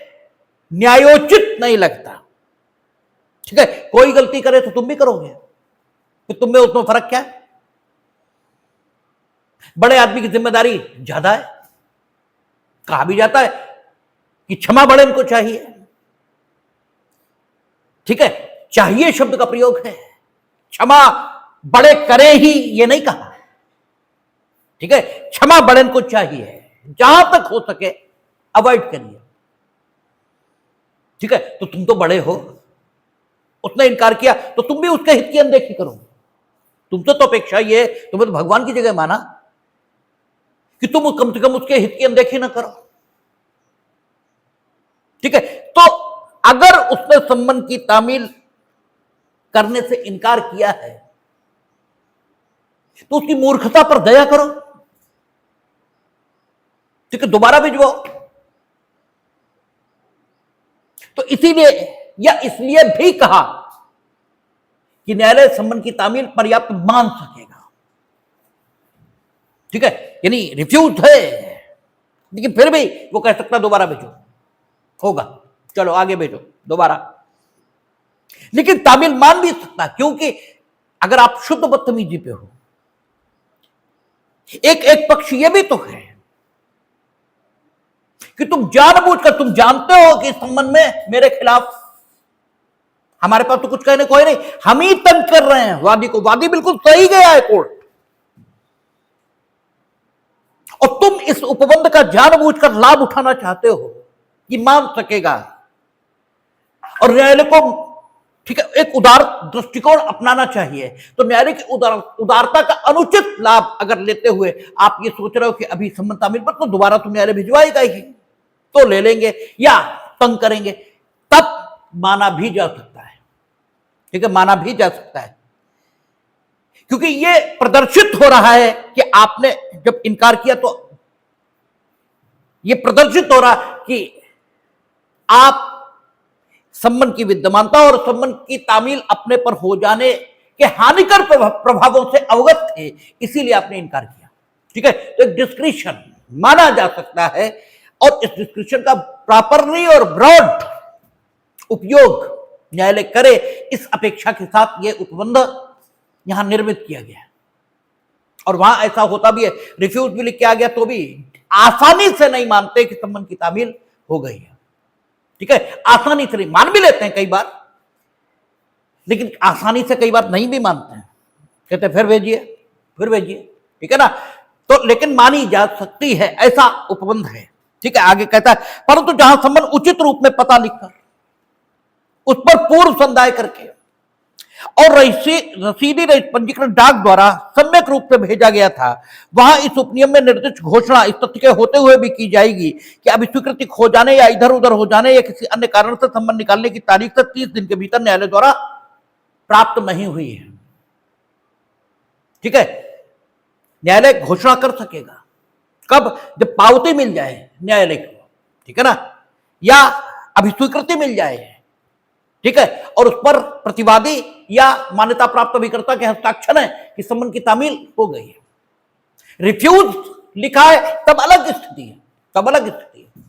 न्यायोचित नहीं लगता। ठीक है, कोई गलती करे तो तुम भी करोगे, तो तुम में उसमें फर्क क्या है? बड़े आदमी की जिम्मेदारी ज्यादा है। कहा भी जाता है कि क्षमा बड़े को चाहिए। ठीक है, चाहिए शब्द का प्रयोग है, क्षमा बड़े करे ही ये नहीं कहा। ठीक है, क्षमा बड़े को चाहिए, जहां तक हो सके अवॉइड करिए। ठीक है, तो तुम तो बड़े हो, उसने इनकार किया तो तुम भी उसके हित की अनदेखी करो। तुमसे तो अपेक्षा ये, तुम्हें तो भगवान की जगह माना कि तुम कम से कम उसके हित की अनदेखी ना करो। ठीक है, तो अगर उसने संबंध की तामील करने से इनकार किया है तो उसकी मूर्खता पर दया करो। ठीक है, दोबारा भिजवाओ। तो इसीलिए या इसलिए भी कहा कि न्यायालय संबंध की तामील पर्याप्त मान सकेगा। ठीक है, यानी रिफ्यूज है लेकिन फिर भी वो कह सकता दोबारा भेजो, होगा, चलो आगे भेजो दोबारा। लेकिन तामील मान भी सकता, क्योंकि अगर आप शुद्ध बदतमीजी पे हो, एक पक्ष ये भी तो है कि तुम जानबूझकर, तुम जानते हो कि इस संबंध में मेरे खिलाफ हमारे पास तो कुछ कहने को है नहीं, हम ही तंग कर रहे हैं वादी को, वादी बिल्कुल सही गया है कोर्ट, और तुम इस उपबंध का जानबूझकर लाभ उठाना चाहते हो, कि मान सकेगा। और न्यायालय को, ठीक है, एक उदार दृष्टिकोण अपनाना चाहिए। तो न्यायालय की उदारता का अनुचित लाभ अगर लेते हुए आप ये सोच रहे हो कि अभी संबंध तामील पर तो दोबारा तो न्यायालय भिजवाएगा ही, तो ले लेंगे या तंग करेंगे, तब माना भी जा सकता है। ठीक है, माना भी जा सकता है, क्योंकि ये प्रदर्शित हो रहा है कि आपने जब इनकार किया तो ये प्रदर्शित हो रहा कि आप संबंध की विद्यमानता और संबंध की तामील अपने पर हो जाने के हानिकर प्रभावों से अवगत थे, इसीलिए आपने इनकार किया। ठीक है, तो एक डिस्क्रिशन माना जा सकता है, और इस डिस्क्रिशन का प्रॉपरली और ब्रॉड उपयोग न्यायालय करे, इस अपेक्षा के साथ यह उपबंध यहां निर्मित किया गया। और वहां ऐसा होता भी है, रिफ्यूज भी लिख के आ गया तो भी आसानी से नहीं मानते कि संबंध की तामील हो गई है। ठीक है, आसानी से नहीं मान भी लेते हैं कई बार, लेकिन आसानी से कई बार नहीं भी मानते हैं, कहते फिर भेजिए, फिर भेजिए। ठीक है ना, तो लेकिन मानी जा सकती है, ऐसा उपबंध है। ठीक है, आगे कहता है, परंतु जहां संबंध उचित रूप में पता लिखकर उस पर पूर्व संदाय करके और रसीदी पंजीकरण डाक द्वारा सम्यक रूप से भेजा गया था, वहां इस उपनियम में निर्दिष्ट घोषणा इस तथ्य के होते हुए भी की जाएगी कि अब स्वीकृति खो जाने या इधर उधर हो जाने या किसी अन्य कारण से संबंध निकालने की तारीख से 30 दिन के भीतर न्यायालय द्वारा प्राप्त नहीं हुई है। ठीक है, न्यायालय घोषणा कर सकेगा कब? जब पावती मिल जाए न्यायालय को, ठीक है ना, या अभिस्वीकृति मिल जाए, ठीक है, और उस पर प्रतिवादी या मान्यता प्राप्त अभिकर्ता के हस्ताक्षर है कि संबंध की तामील हो गई है। रिफ्यूज लिखा है तब अलग स्थिति है, तब अलग स्थिति है।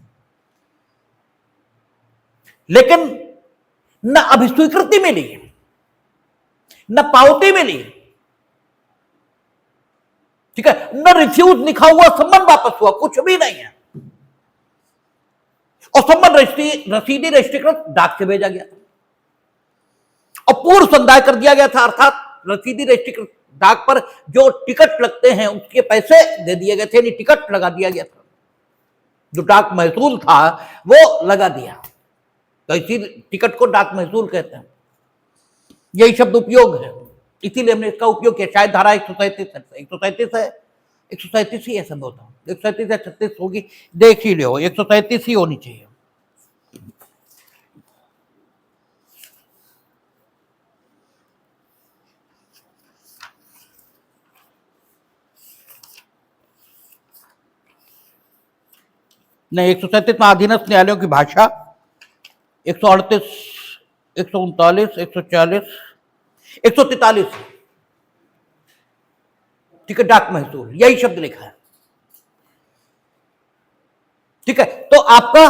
लेकिन न अभिस्वीकृति मिली, न पावती मिली, ठीक है, न रिफ्यूज लिखा हुआ संबंध वापस हुआ, कुछ भी नहीं है, और संबंध रसीदी रजिस्ट्रीकृत डाक से भेजा गया था और पूर्व संदाय कर दिया गया था, अर्थात रसीदी रजिस्ट्रीकृत डाक पर जो टिकट लगते हैं उसके पैसे दे दिए गए थे, यानी टिकट लगा दिया गया था, जो डाक महसूल था वो लगा दिया। तो इसी टिकट को डाक महसूल कहते हैं, यही शब्द उपयोग है, इसीलिए हमने इसका उपयोग किया। शायद धारा 137 है, 137 ही ऐसा होता है, 137 या 36 होगी, देख ही लो, 137 ही होनी चाहिए। नहीं, 137 में अधीनस्थ न्यायालयों की भाषा, 138, 139, 140, 143, ठीक है, डाक महसूल, यही शब्द लिखा है। ठीक है, तो आपका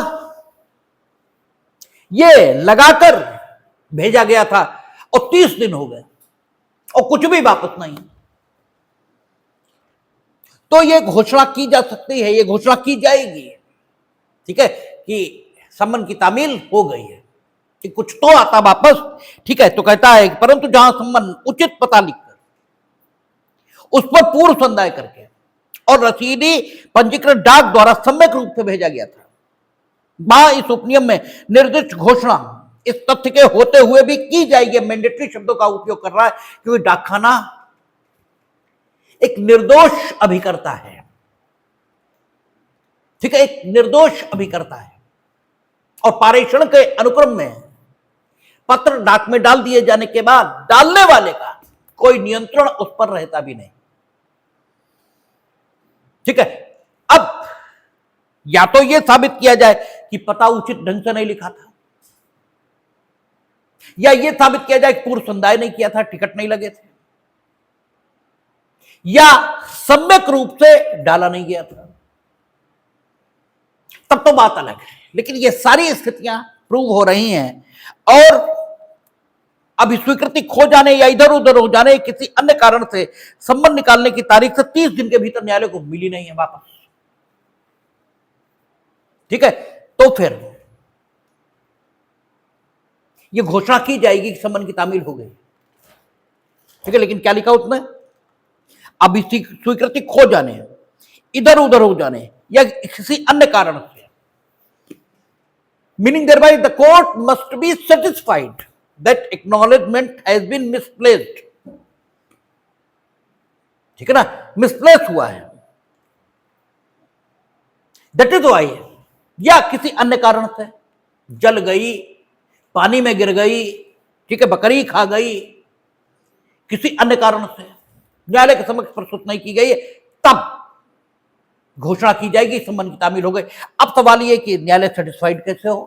ये लगाकर भेजा गया था और 30 दिन हो गए और कुछ भी वापस नहीं। तो ये घोषणा की जा सकती है, ये घोषणा की जाएगी, ठीक है, कि सम्मन की तामील हो गई है, कि कुछ तो आता वापस। ठीक है, तो कहता है परंतु जहां सम्मन उचित पता लिखकर उस पर पूर्व संदाय करके और रसीदी पंजीकृत डाक द्वारा सम्यक रूप से भेजा गया था, वहां इस उपनियम में निर्दिष्ट घोषणा इस तथ्य के होते हुए भी की जाएगी। मैंडेटरी शब्दों का उपयोग कर रहा है क्योंकि डाकखाना एक निर्दोष अभिकर्ता है। ठीक है, एक निर्दोष अभिकर्ता है और पारेषण के अनुक्रम में पत्र डाक में डाल दिए जाने के बाद डालने वाले का कोई नियंत्रण उस पर रहता भी नहीं। ठीक है, अब या तो यह साबित किया जाए कि पता उचित ढंग से नहीं लिखा था, या यह साबित किया जाए कि पूर्व संदाय नहीं किया था, टिकट नहीं लगे थे, या सम्यक रूप से डाला नहीं गया था, तब तो बात अलग है। लेकिन ये सारी स्थितियां प्रूव हो रही हैं और अभी स्वीकृति खो जाने या इधर उधर हो जाने किसी अन्य कारण से सम्मन निकालने की तारीख से 30 दिन के भीतर न्यायालय को मिली नहीं है वापस। ठीक है, तो फिर यह घोषणा की जाएगी कि सम्मन की तामील हो गई। ठीक है, लेकिन क्या लिखा उसमें, अभी स्वीकृति खो जाने, इधर उधर हो जाने या किसी अन्य कारण से, meaning thereby the court must be satisfied that acknowledgement has been misplaced। ठीक है ना, मिसप्लेस हुआ है, दैट इज वाई, या किसी अन्य कारण से जल गई, पानी में गिर गई, ठीक है, बकरी खा गई, किसी अन्य कारण से न्यायालय के समक्ष प्रस्तुत नहीं की गई, तब घोषणा की जाएगी सम्मन की तामील हो गई। अब सवाल यह कि न्यायालय सेटिस्फाइड कैसे हो,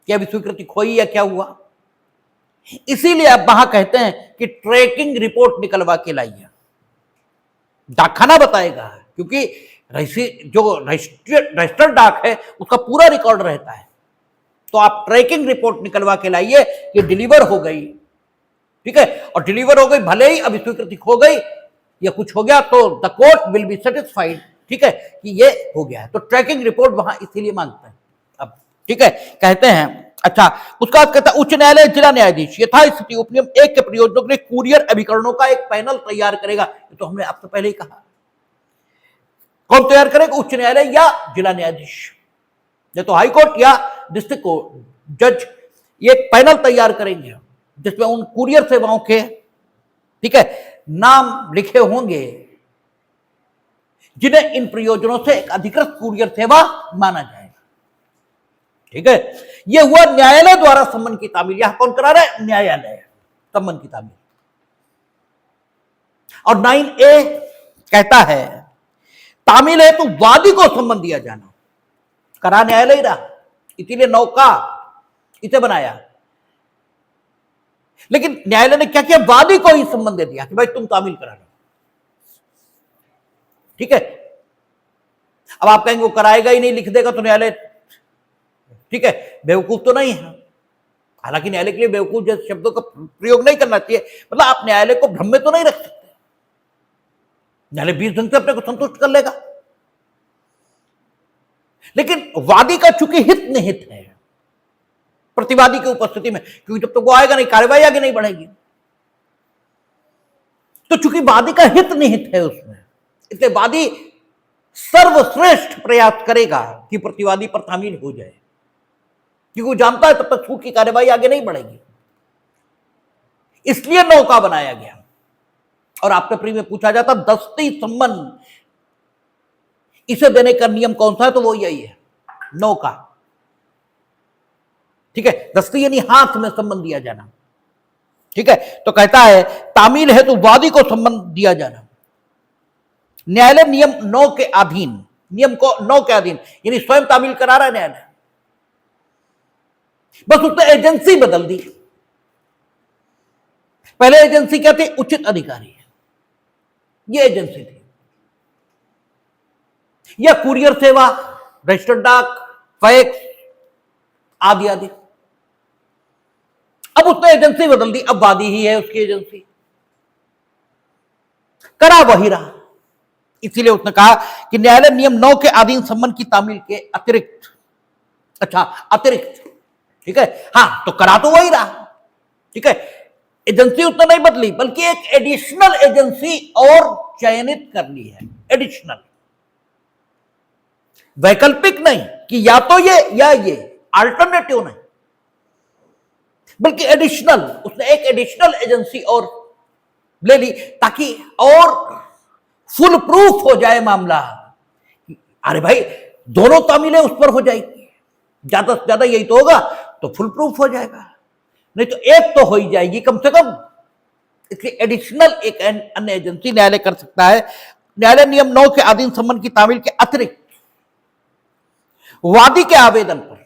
क्या अभी स्वीकृति खोई या क्या हुआ? इसीलिए अब वहां कहते हैं कि ट्रैकिंग रिपोर्ट निकलवा के लाइए, डाकखाना बताएगा, क्योंकि जो रजिस्टर्ड डाक है उसका पूरा रिकॉर्ड रहता है। तो आप ट्रैकिंग रिपोर्ट निकलवा के लाइए कि डिलीवर हो गई। ठीक है, और डिलीवर हो गई, भले ही अभी स्वीकृति खो गई या कुछ हो गया, तो the court will be satisfied, ठीक है, कि ये हो गया है। तो ट्रैकिंग रिपोर्ट वहां इसीलिए मांगता है। अब ठीक है, कहते हैं, अच्छा, उसका कहता है उच्च न्यायालय जिला न्यायाधीश यथास्थिति उपनियम 1 के प्रयोजनों के लिए कुरियर अभिकरणों का एक पैनल तैयार करेगा। तो हमने आपसे पहले ही कहा, कौन तैयार करेगा, उच्च न्यायालय या जिला न्यायाधीश, या तो हाई कोर्ट या डिस्ट्रिक्ट कोर्ट जज, ये एक पैनल तैयार करेंगे जिसमें उन कुरियर सेवाओं के, ठीक है, नाम लिखे होंगे जिन्हें इन प्रयोजनों से एक अधिकृत कुरियर सेवा माना जाएगा। ठीक है, यह हुआ न्यायालय द्वारा सम्मन की तामील। यहां कौन करा रहा है, न्यायालय सम्मन की तामील। और 9A कहता है तामील है तो वादी को सम्मन दिया जाना, करा न्यायालय ही रहा, इसीलिए 9 का इसे बनाया। लेकिन न्यायालय ने क्या किया, वादी को ही सम्मन दे दिया कि भाई तुम तामील करा लो। ठीक है, अब आप कहेंगे वो कराएगा ही नहीं, लिख देगा तो न्यायालय, ठीक है, बेवकूफ तो नहीं है। हालांकि न्यायालय के लिए बेवकूफ जैसे शब्दों का प्रयोग नहीं करना चाहिए, मतलब आप न्यायालय को भ्रम में तो नहीं रख सकते। न्यायालय 20 दिन से अपने को संतुष्ट कर लेगा, लेकिन वादी का चूंकि हित निहित है प्रतिवादी की उपस्थिति में, क्योंकि जब तक वो आएगा नहीं कार्यवाही आगे नहीं बढ़ेगी, तो चूंकि वादी का हित निहित है उसमें, इसलिए वादी सर्वश्रेष्ठ प्रयास करेगा कि प्रतिवादी पर तामील हो जाए, क्योंकि वो जानता है तब तक छूट की कार्यवाही आगे नहीं बढ़ेगी। इसलिए 9 का बनाया गया। और आपके प्री में पूछा जाता दस्ती सम्मन इसे देने का नियम कौन सा है, तो वो यही है 9 का। ठीक है, दस्ती यानी हाथ में सम्मन दिया जाना। ठीक है, तो कहता है तामील है तो वादी को सम्मन दिया जाना। न्यायालय नियम 9 के अधीन नियम को 9 के अधीन, यानी स्वयं तामील करा रहा है न्यायालय, बस उसने एजेंसी बदल दी। पहले एजेंसी क्या थी? उचित अधिकारी, ये एजेंसी थी, या कुरियर सेवा, रजिस्टर्ड डाक, फैक्स आदि आदि। अब उसने एजेंसी बदल दी, अब वादी ही है उसकी एजेंसी, करा वही रहा। इसीलिए उसने कहा कि न्यायालय नियम 9 के अधीन सम्मन की तामील के अतिरिक्त, अच्छा अतिरिक्त, ठीक है, हां तो करा तो वही रहा, ठीक है, एजेंसी उसने नहीं बदली, बल्कि एक एडिशनल एजेंसी और चयनित कर ली है, एडिशनल, वैकल्पिक नहीं कि या तो ये या ये, अल्टरनेटिव नहीं, बल्कि एडिशनल, उसने एक एडिशनल एजेंसी और ले ली ताकि और फुल प्रूफ हो जाए मामला। अरे भाई दोनों तामीलें उस पर हो जाएगी, ज्यादा से ज्यादा यही तो होगा, तो फुल प्रूफ हो जाएगा, नहीं तो एक तो हो ही जाएगी कम से कम। इसलिए एडिशनल एक अन्य एजेंसी न्यायालय कर सकता है। न्यायालय नियम 9 के अधीन सम्मन की तामील के अतिरिक्त वादी के आवेदन पर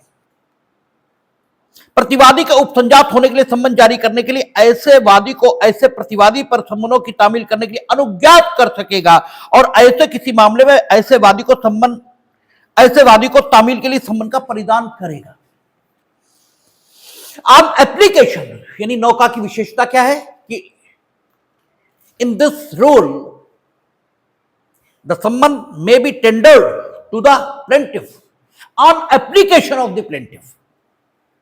प्रतिवादी का उपसंजात होने के लिए सम्मन जारी करने के लिए ऐसे वादी को ऐसे प्रतिवादी पर सम्मनों की तामील करने के लिए अनुज्ञात कर सकेगा, और ऐसे किसी मामले में ऐसे वादी को तामील के लिए सम्मन का परिधान करेगा। अब एप्लीकेशन यानी 9 की विशेषता क्या है कि in this rule the summon may be tendered to the plaintiff on application of the plaintiff,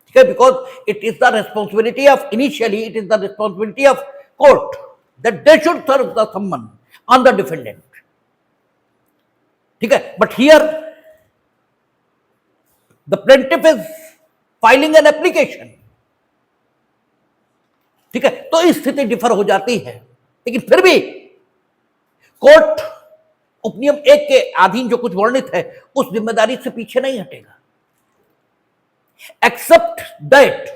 ठीक है, because it is the responsibility of initially it is the responsibility of court that they should serve the summon on the defendant, ठीक है, but here the plaintiff is filing an application, ठीक है, तो स्थिति डिफर हो जाती है, लेकिन फिर भी कोर्ट उपनियम 1 के अधीन जो कुछ वर्णित है उस जिम्मेदारी से पीछे नहीं हटेगा, except that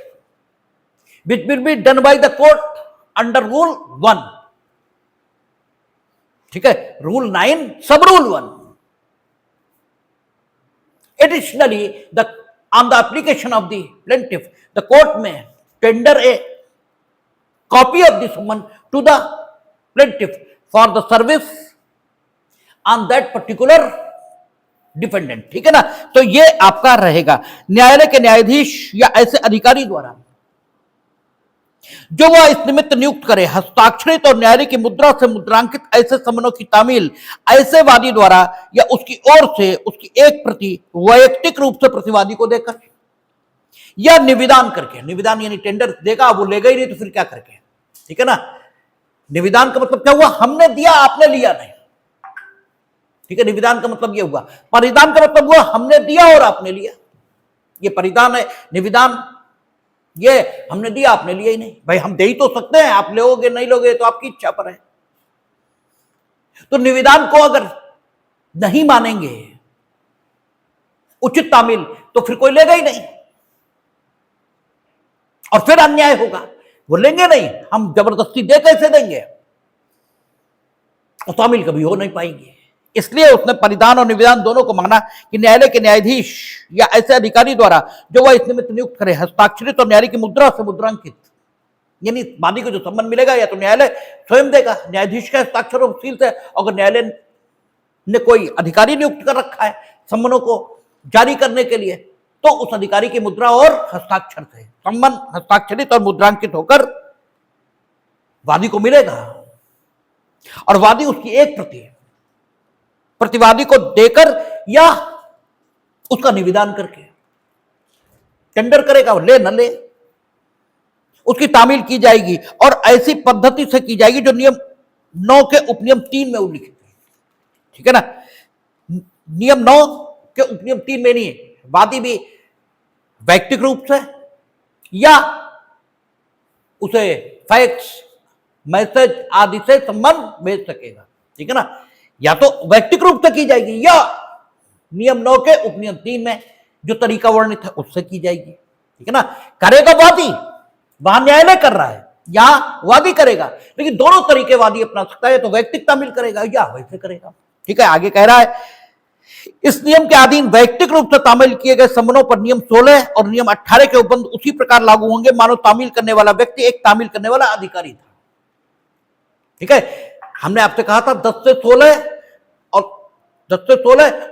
which will be done by the court under rule 1, ठीक है, रूल 9 सब rule 1। Additionally the on the application of the plaintiff the court में tender a copy of the summon to the plaintiff for the service on that particular defendant, ठीक है ना। तो ये आपका रहेगा न्यायालय के न्यायाधीश या ऐसे अधिकारी द्वारा जो वह इस निमित्त नियुक्त करे हस्ताक्षरित और न्यायालय की मुद्रा से मुद्रांकित ऐसे सम्मनों की तामील ऐसे वादी द्वारा या उसकी ओर से उसकी एक प्रति वैयक्तिक रूप से प्रतिवादी को देकर या निविदान करके, निविदान यानी टेंडर देगा, वो लेगा ही नहीं तो फिर क्या करके, ठीक है ना। निविदान का मतलब क्या हुआ? हमने दिया आपने लिया नहीं, ठीक है, निविदान का मतलब ये हुआ। परिधान का मतलब हुआ हमने दिया और आपने लिया, ये परिधान है। निविदान ये हमने दिया आपने लिया ही नहीं, भाई हम दे ही तो सकते हैं, आप लोगे नहीं लोगे तो आपकी इच्छा पर है। तो निविदान को अगर नहीं मानेंगे उचित तामील तो फिर कोई लेगा ही नहीं और फिर अन्याय होगा, वो लेंगे नहीं, हम जबरदस्ती दे कैसे देंगे, और तामील कभी हो नहीं पाएंगे। इसलिए उसने परिधान और निविदान दोनों को माना कि न्यायालय के न्यायाधीश या ऐसे अधिकारी द्वारा जो वह इस निमित्त नियुक्त करे हस्ताक्षरित और न्यायालय की मुद्रा से मुद्रांकित, यानी वादी को जो सम्मन मिलेगा या तो न्यायालय स्वयं देगा, न्यायाधीश का हस्ताक्षर और सील से, अगर न्यायालय ने कोई अधिकारी नियुक्त कर रखा है सम्मनों को जारी करने के लिए तो उस अधिकारी की मुद्रा और हस्ताक्षर से सम्मन हस्ताक्षरित और मुद्रांकित होकर वादी को मिलेगा, और वादी उसकी एक प्रति प्रतिवादी को देकर या उसका निविदान करके टेंडर करेगा, ले न ले उसकी तामील की जाएगी, और ऐसी पद्धति से की जाएगी जो नियम 9 के उपनियम 3 में उल्लिखित है, ठीक है ना। नियम 9 के उपनियम 3 में नहीं है, वादी भी वैयक्तिक रूप से या उसे फैक्स मैसेज आदि से सम्मन भेज सकेगा, ठीक है ना। या तो वैयक्तिक रूप से की जाएगी या नियम 9 के उपनियम 3 में जो तरीका वर्णित है उससे की जाएगी, ठीक है ना। करेगा वादी, वहां न्यायालय कर रहा है, यहां वादी करेगा, लेकिन दोनों तरीके वादी अपना सकता है, तो वैयक्तिक तामील करेगा या वैसे करेगा, ठीक है। आगे कह रहा है इस नियम के अधीन वैयक्तिक रूप से तामील किए गए संबंधों पर नियम 16 और नियम 18 के उपबंध उसी प्रकार लागू होंगे मानो तामील करने वाला व्यक्ति एक तामील करने वाला अधिकारी था। ठीक है, हमने आपसे कहा था 10 से 16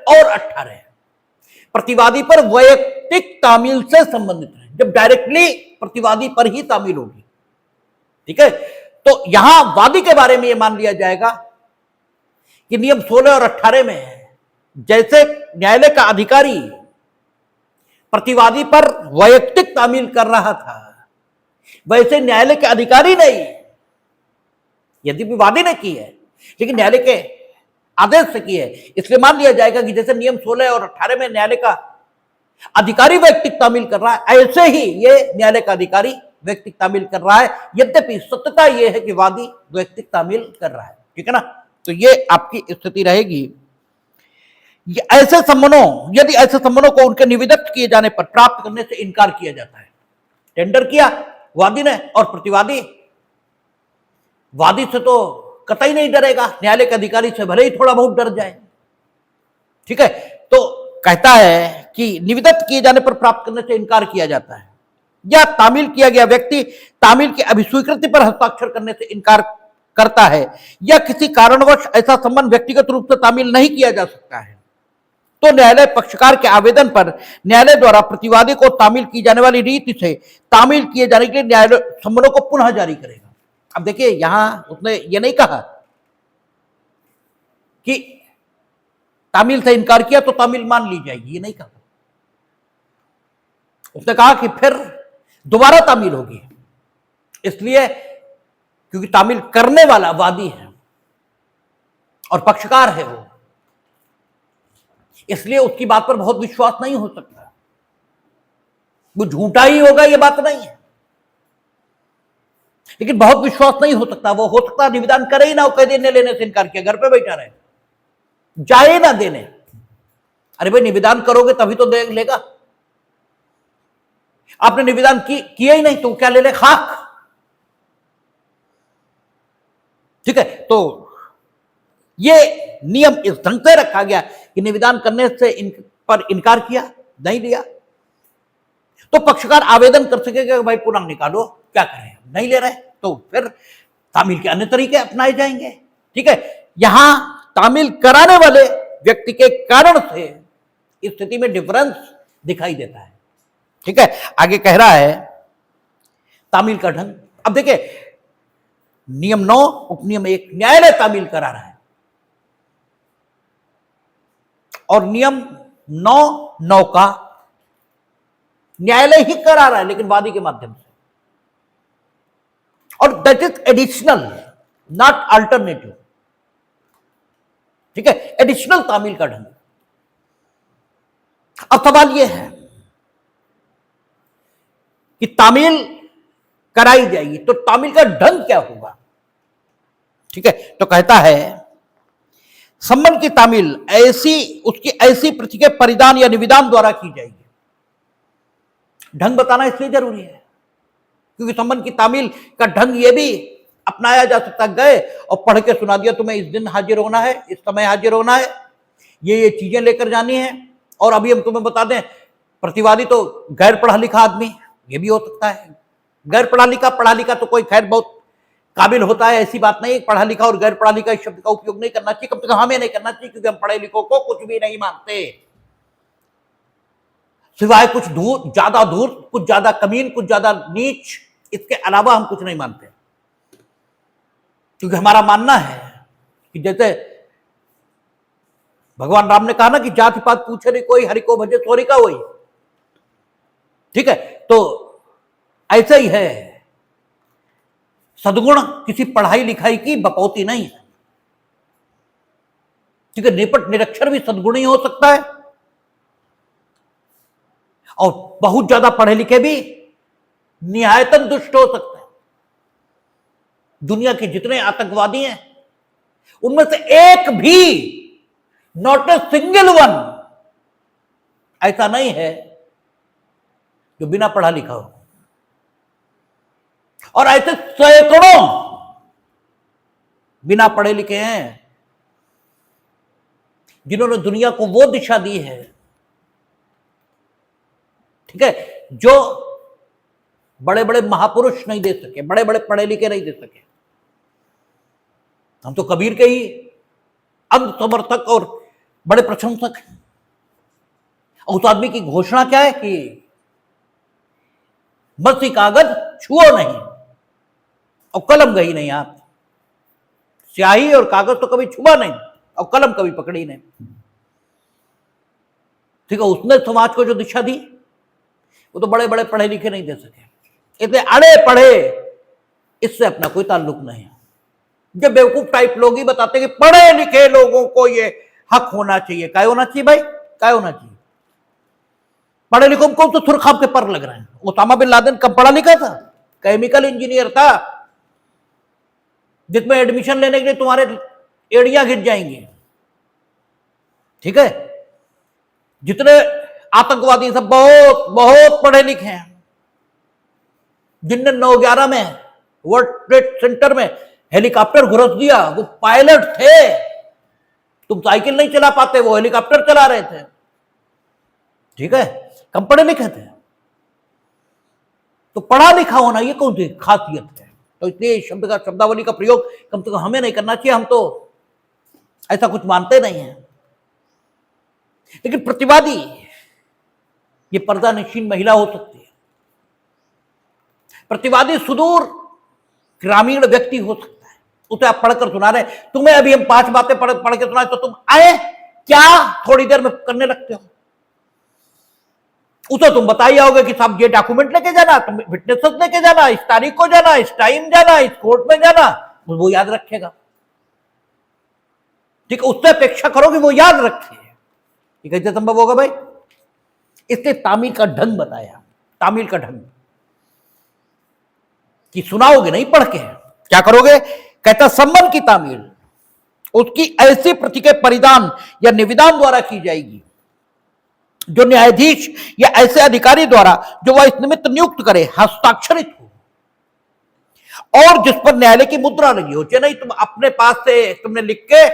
और 18 प्रतिवादी पर वैयक्तिक तामील से संबंधित है, जब डायरेक्टली प्रतिवादी पर ही तामील होगी। ठीक है, तो यहां वादी के बारे में यह मान लिया जाएगा कि नियम 16 और 18 में है, जैसे न्यायालय का अधिकारी प्रतिवादी पर वैयक्तिक तामील कर रहा था, वैसे न्यायालय के अधिकारी नहीं, यदि भी वादी ने की है लेकिन न्यायालय के आदेश से की है, इसलिए मान लिया जाएगा कि जैसे नियम 16 और 18 में न्यायालय का अधिकारी वैयक्तिक तामील कर रहा है, ऐसे ही ये न्यायालय का अधिकारी वैयक्तिक तामील कर रहा है, यद्यपि सत्यता यह है कि वादी वैयक्तिक तामील कर रहा है। ठीक है ना, तो ये आपकी स्थिति रहेगी। ऐसे संबंधों, यदि ऐसे संबंधों को उनके निविदत किए जाने पर प्राप्त करने से इनकार किया जाता है, टेंडर किया वादी ने और प्रतिवादी, वादी से तो कतई नहीं डरेगा, न्यायालय के अधिकारी से भले ही थोड़ा बहुत डर जाए। ठीक है, तो कहता है कि निविदत किए जाने पर प्राप्त करने से इनकार किया जाता है, या तामील किया गया व्यक्ति तामील की अभिस्वीकृति पर हस्ताक्षर करने से इनकार करता है, या किसी कारणवश ऐसा संबंध व्यक्तिगत रूप से तामील नहीं किया जा सकता है, तो न्यायालय पक्षकार के आवेदन पर न्यायालय द्वारा प्रतिवादी को तामील की जाने वाली रीति से तामील किए जाने के लिए न्यायालय संबंधों को पुनः जारी करेगा। अब देखिए, यहां उसने ये नहीं कहा कि तामील से इनकार किया तो तामील मान ली जाएगी, ये नहीं कहा। उसने कहा कि फिर दोबारा तामील होगी, इसलिए क्योंकि तामील करने वाला वादी है और पक्षकार है वो, इसलिए उसकी बात पर बहुत विश्वास नहीं हो सकता, वो झूठा ही होगा ये बात नहीं है, लेकिन बहुत विश्वास नहीं हो सकता। वो हो सकता निवेदन करे ही ना, वो कह देने लेने से इनकार किया, घर पे बैठा रहे, जाए ना देने। अरे भाई, निवेदन करोगे तभी तो दे लेगा, आपने निवेदन किया ही नहीं तो क्या ले ले, खाक। ठीक है, तो ये नियम इस ढंग से रखा गया कि निवेदन करने से पर इनकार किया, नहीं दिया, तो पक्षकार आवेदन कर सकेगा कि भाई पुनः निकालो, क्या करें, नहीं ले रहे तो फिर तामील के अन्य तरीके अपनाए जाएंगे। ठीक है, यहां तामील कराने वाले व्यक्ति के कारण से स्थिति में डिफरेंस दिखाई देता है। ठीक है, आगे कह रहा है तामील का ढंग। अब देखिए, नियम 9 उपनियम 1 न्यायालय तामील करा रहा है, और नियम 9 का न्यायालय ही करा रहा है लेकिन वादी के माध्यम से, और that is additional, not alternative. ठीक है, एडिशनल तामील का ढंग। अब सवाल यह है कि तामील कराई जाएगी तो तामील का ढंग क्या होगा। ठीक है, तो कहता है संबंध की तामील उसकी ऐसी प्रति के परिधान या निविदान द्वारा की जाएगी। ढंग बताना इसलिए जरूरी है क्योंकि संबंध की तामील का ढंग यह भी अपनाया जा सकता, गए और पढ़ के सुना दिया तुम्हें इस दिन हाजिर होना है, इस समय हाजिर होना है, ये चीजें लेकर जानी है, और अभी हम तुम्हें बता दें प्रतिवादी तो गैर पढ़ा लिखा आदमी, ये भी हो सकता है। गैर पढ़ा लिखा तो कोई खैर बहुत काबिल होता है, ऐसी बात नहीं। पढ़ा लिखा और गैर पढ़ा लिखा इस शब्द का उपयोग नहीं करना चाहिए, कम से कम हमें नहीं करना चाहिए, क्योंकि हम पढ़े लिखों को कुछ भी नहीं मानते, सिवाय कुछ ज्यादा दूर, कुछ ज्यादा कमीन, कुछ ज्यादा नीच, इसके अलावा हम कुछ नहीं मानते। क्योंकि हमारा मानना है कि जैसे भगवान राम ने कहा ना कि जाति पात पूछे नहीं कोई, हरि को भजे सोरी का वही। ठीक है, तो ऐसा ही है, सद्गुण किसी पढ़ाई लिखाई की बकौती नहीं है। ठीक है, निपट निरक्षर भी सद्गुण ही हो सकता है, और बहुत ज्यादा पढ़े लिखे भी निहायतन दुष्ट हो सकते हैं। दुनिया के जितने आतंकवादी हैं उनमें से एक भी, नॉट ए सिंगल वन, ऐसा नहीं है जो बिना पढ़ा लिखा हो, और ऐसे सैकड़ों बिना पढ़े लिखे हैं। जिन्होंने दुनिया को वो दिशा दी है, ठीक है, जो बड़े बड़े महापुरुष नहीं दे सके, बड़े बड़े पढ़े लिखे नहीं दे सके। हम तो कबीर के ही अंध समर्थक और बड़े प्रशंसक हैं। उस आदमी की घोषणा क्या है कि बस ही कागज छुओ नहीं और कलम गई नहीं हाथ, स्याही और कागज तो कभी छुआ नहीं और कलम कभी पकड़ी नहीं। ठीक है, उसने समाज को जो दिशा दी वो तो बड़े बड़े पढ़े लिखे नहीं दे सके। इसलिए अड़े पढ़े इससे अपना कोई ताल्लुक नहीं है। जब बेवकूफ टाइप लोग ही बताते कि पढ़े लिखे लोगों को ये हक होना चाहिए, क्या होना चाहिए भाई, क्या होना चाहिए? पढ़े लिखों को तो सुरखाब के पर लग रहे हैं। ओसामा बिन लादेन कब पढ़ा लिखा था? केमिकल इंजीनियर था, जिसमें एडमिशन लेने के लिए तुम्हारे एड़ियां गिर जाएंगी। ठीक है, जितने आतंकवादी सब बहुत बहुत पढ़े लिखे हैं। जिनने 9/11 में वर्ल्ड ट्रेड सेंटर में हेलीकॉप्टर घुस दिया, वो पायलट थे। तुम साइकिल नहीं चला पाते, वो हेलीकॉप्टर चला रहे थे। ठीक है, कम पढ़े लिखे थे। तो पढ़ा लिखा होना ये कौन सी खासियत है? तो इसलिए शब्द का शब्दावली का प्रयोग कम से कम हमें नहीं करना चाहिए। हम तो ऐसा कुछ मानते नहीं हैं। लेकिन प्रतिवादी ये पर्दानशीन महिला हो सकती है, प्रतिवादी सुदूर ग्रामीण व्यक्ति हो सकता है। उसे आप पढ़कर सुना रहे, तुम्हें अभी हम 5 बातें पढ़ के सुनाए तो तुम आए क्या थोड़ी देर में करने लगते हो? उसे तुम बताइए होगे कि साहब ये डॉक्यूमेंट लेके जाना, तुम विटनेसेस लेके जाना, इस तारीख को जाना, इस टाइम जाना, इस कोर्ट में जाना, वो याद रखेगा। ठीक है, उससे अपेक्षा करो कि वो याद रखे। ये कैसे संभव होगा भाई? इसलिए तामील का ढंग बताया, तामील का ढंग कि सुनाओगे नहीं पढ़ के, क्या करोगे? कहता संबंध की तामील उसकी ऐसी प्रति के परिधान या निविदान द्वारा की जाएगी जो न्यायाधीश या ऐसे अधिकारी द्वारा जो वह इस निमित्त नियुक्त करे हस्ताक्षरित हो और जिस पर न्यायालय की मुद्रा लगी हो। नहीं तुम अपने पास से तुमने लिख के,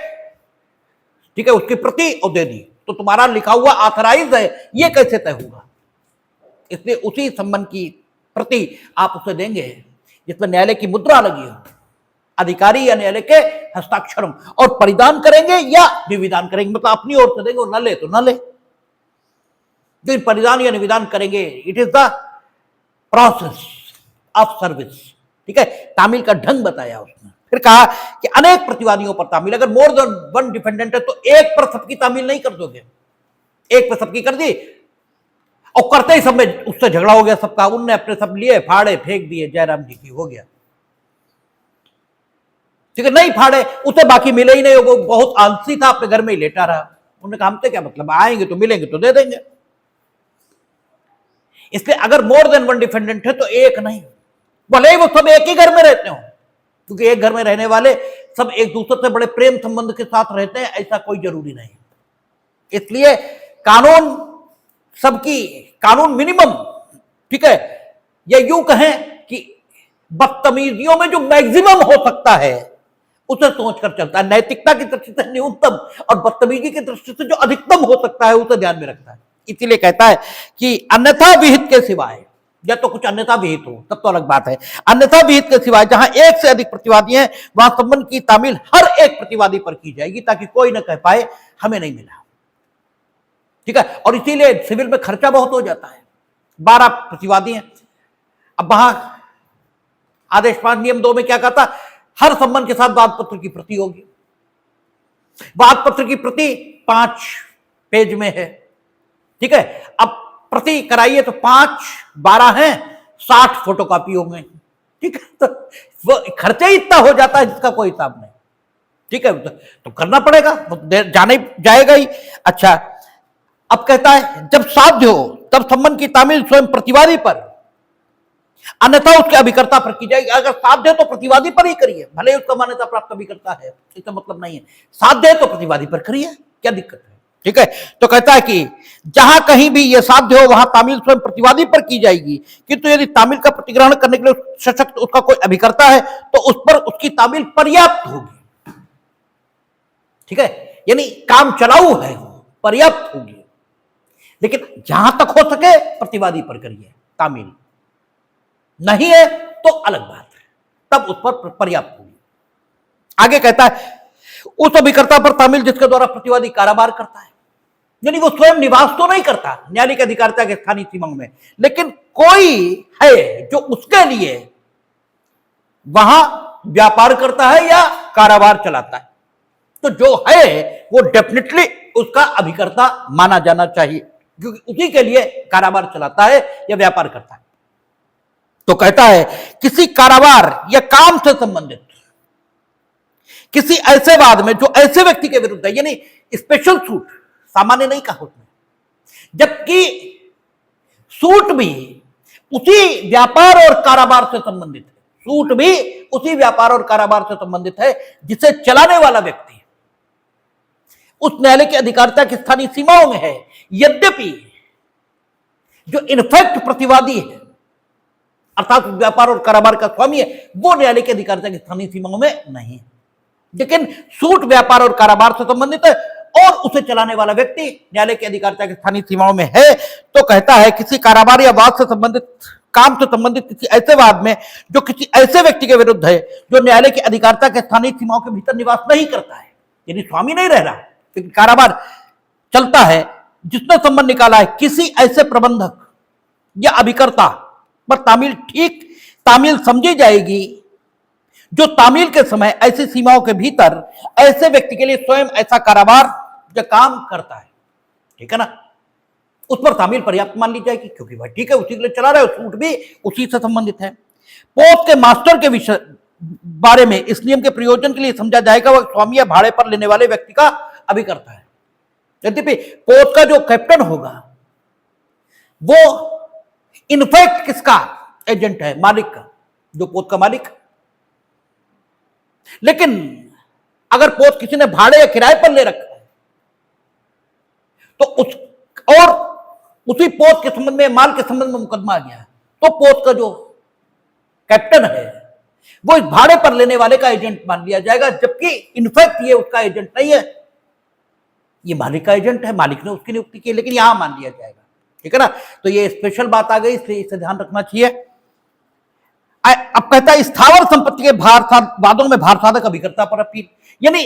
ठीक है, उसकी प्रति और दे दी तो तुम्हारा लिखा हुआ ऑथराइज है, ये कैसे तय होगा? इसलिए उसी संबंध की प्रति आप उसे देंगे जिसमें न्यायालय की मुद्रा लगी हो, अधिकारी या न्यायालय के हस्ताक्षर, और परिधान करेंगे या निविदान करेंगे, मतलब अपनी ओर से देंगे, और न ले तो न ले। जो परिधान या निविदान करेंगे, it is the process of service. ठीक है, तामील का ढंग बताया उसने। फिर कहा कि अनेक प्रतिवादियों पर तामील, अगर मोर देन वन डिफेंडेंट है तो एक पर सबकी तामील नहीं कर दोगे। एक पर सबकी कर दी और करते ही सब में उससे झगड़ा हो गया सबका, उनने अपने सब लिए फाड़े फेंक दिए, जयराम जी की हो गया। ठीक है, नहीं फाड़े उसे बाकी मिले ही नहीं, वो बहुत आलसी था, अपने घर में ही लेटा रहा। उन्होंने कहा हमसे क्या मतलब, आएंगे तो मिलेंगे तो दे देंगे। इसलिए अगर मोर देन वन डिफेंडेंट है तो एक नहीं, भले ही वो सब एक ही घर में रहते हो, क्योंकि एक घर में रहने वाले सब एक दूसरे से बड़े प्रेम संबंध के साथ रहते हैं, ऐसा कोई जरूरी नहीं। इसलिए कानून सबकी, कानून मिनिमम, ठीक है, या यूं कहें कि बदतमीजियों में जो मैक्सिमम हो सकता है उसे सोचकर चलता है। नैतिकता की दृष्टि से न्यूनतम और बदतमीजी की दृष्टि से जो अधिकतम हो सकता है उसे ध्यान में रखता है। इसीलिए कहता है कि अन्यथा विहित के सिवाय, या तो कुछ अन्यथा विहित हो तब तो अलग बात है, अन्यथा विहित के सिवाय जहां एक से अधिक प्रतिवादी हैं वहां संबंध की तामील हर एक प्रतिवादी पर की जाएगी, ताकि कोई न कह पाए हमें नहीं मिला। ठीक है, और इसीलिए सिविल में खर्चा बहुत हो जाता है। 12 प्रतिवादी हैं, अब वहां आदेश 5 नियम 2 में क्या कहता? हर संबंध के साथ वाद पत्र की प्रति होगी। वाद पत्र की प्रति 5 पेज में है। ठीक है, अब प्रति कराइए तो 5, 12 हैं, 60 फोटोकॉपी होंगे। ठीक है, तो वो खर्चा ही इतना हो जाता है जिसका कोई हिसाब नहीं। ठीक है, तो करना पड़ेगा, जाने जाएगा ही। अच्छा, अब कहता है जब साध्य हो तब संबंध की तामील स्वयं प्रतिवादी पर, अन्यथा उसके अभिकर्ता पर की जाएगी। अगर साध्य है तो प्रतिवादी पर ही करिए, भले उसका मान्यता प्राप्त अभिकर्ता है, इसका मतलब नहीं है। साध्य है तो प्रतिवादी पर करिए, क्या दिक्कत है? ठीक है, तो कहता है कि जहां कहीं भी यह साध्य हो वहां तामील स्वयं प्रतिवादी पर की जाएगी, किंतु यदि तामील का प्रतिग्रहण करने के लिए सशक्त उसका कोई अभिकर्ता है तो उस पर उसकी तामील पर्याप्त होगी। ठीक है, यानी काम चलाऊ है, पर्याप्त होगी। लेकिन जहां तक हो सके प्रतिवादी पर करिए, तामील नहीं है तो अलग बात है, तब उस पर पर्याप्त होगी। आगे कहता है उस अभिकर्ता पर तामील जिसके द्वारा प्रतिवादी कारोबार करता है, यानी वो स्वयं निवास तो नहीं करता न्यायालय की अधिकारिता के स्थानीय सीमाओं में, लेकिन कोई है जो उसके लिए वहां व्यापार करता है या कारोबार चलाता है, तो जो है वो डेफिनेटली उसका अभिकर्ता माना जाना चाहिए, क्योंकि उसी के लिए कारोबार चलाता है या व्यापार करता है। तो कहता है किसी कारोबार या काम से संबंधित किसी ऐसे वाद में जो ऐसे व्यक्ति के विरुद्ध है, यानी स्पेशल सूट, सामान्य नहीं कहा उसने, जबकि सूट भी उसी व्यापार और कारोबार से संबंधित है, सूट भी उसी व्यापार और कारोबार से संबंधित है जिसे चलाने वाला व्यक्ति उस न्यायालय की अधिकारिता की स्थानीय सीमाओं में है, यद्यपि जो इनफैक्ट प्रतिवादी है अर्थात व्यापार और कारोबार का स्वामी है वो न्यायालय की अधिकारिता की स्थानीय सीमाओं में नहीं है, लेकिन सूट व्यापार और कारोबार से संबंधित है और उसे चलाने वाला व्यक्ति न्यायालय की अधिकारिता की स्थानीय सीमाओं में है। तो कहता है किसी कारोबार या वाद से संबंधित, काम से संबंधित किसी ऐसे वाद में जो किसी ऐसे व्यक्ति के विरुद्ध है जो न्यायालय की अधिकारिता के स्थानीय सीमाओं के भीतर निवास नहीं करता है, यानी स्वामी नहीं रह रहा, लेकिन कारोबार चलता है, जिसने संबंध निकाला है किसी ऐसे प्रबंधक या अभिकर्ता पर तामील ठीक तामील समझी जाएगी जो तामील के समय ऐसी सीमाओं के भीतर ऐसे व्यक्ति के लिए स्वयं ऐसा कारोबार या काम करता है, ठीक है ना, उस पर तामील पर्याप्त मान ली जाएगी, क्योंकि भाई ठीक है उसी के लिए चला रहा है, सूट भी उसी से संबंधित है। पोत के मास्टर के विषय बारे में इस नियम के प्रयोजन के लिए समझा जाएगा वह स्वामी या भाड़े पर लेने वाले व्यक्ति का अभिकर्ता है, यद्यपि पोत का जो कैप्टन होगा वो इनफैक्ट किसका एजेंट है, मालिक का, जो पोत का मालिक। लेकिन अगर पोत किसी ने भाड़े या किराए पर ले रखा है तो उस और उसी पोत के संबंध में, माल के संबंध में मुकदमा आ गया, तो पोत का जो कैप्टन है वो इस भाड़े पर लेने वाले का एजेंट मान लिया जाएगा, जबकि इनफैक्ट ये उसका एजेंट नहीं है, ये मालिक का एजेंट है, मालिक ने उसकी नियुक्ति की, लेकिन यहां मान लिया जाएगा, ठीक है ना। तो ये स्पेशल बात आ गई, इसलिए इसे ध्यान रखना चाहिए। अब कहता है स्थावर संपत्ति के वादों में भार साधक अभिकर्ता पर अपील, यानी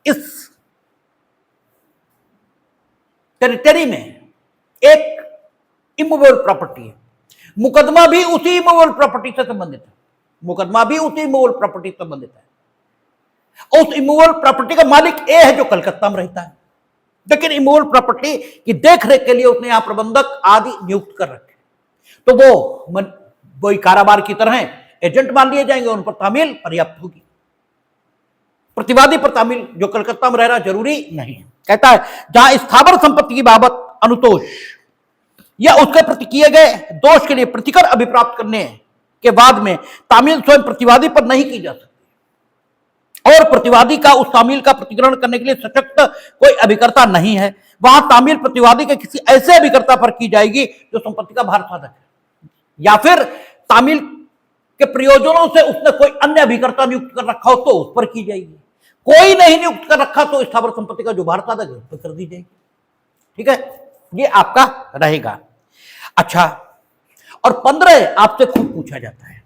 इस टेरिटरी में एक इमूवेबल प्रॉपर्टी है, मुकदमा भी उसी इमूवेबल प्रॉपर्टी से संबंधित है, मुकदमा भी उसी इमूवेबल प्रॉपर्टी से संबंधित है। उस इमूवेबल प्रॉपर्टी का मालिक ए है जो कलकत्ता में रहता है, लेकिन इमूवेबल प्रॉपर्टी की देखरेख के लिए उसने यहां प्रबंधक आदि नियुक्त कर रखे, तो वो वही कारोबार की तरह एजेंट मान लिए जाएंगे, उन पर तामील पर्याप्त होगी। प्रतिवादी पर तामील जो कलकत्ता में रह रहा जरूरी नहीं है। कहता है जहां स्थावर संपत्ति की बाबत अनुतोष या उसके प्रति किए गए दोष के लिए प्रतिकर अभिप्राप्त करने के बाद में तामील स्वयं प्रतिवादी पर नहीं की जा सकती और प्रतिवादी का उस तामील का प्रतिग्रहण करने के लिए सशक्त कोई अभिकर्ता नहीं है, वहां तामील प्रतिवादी के किसी ऐसे अभिकर्ता पर की जाएगी जो संपत्ति का भार साधक है, या फिर तामील के प्रयोजनों से उसने कोई अन्य अभिकर्ता नियुक्त कर रखा हो तो उस पर की जाएगी, कोई नहीं नियुक्त कर रखा तो स्थावर संपत्ति का जो भार साधक है उस पर कर दी जाएगी, ठीक है, ये आपका रहेगा। अच्छा, और 15 आपसे खूब पूछा जाता है,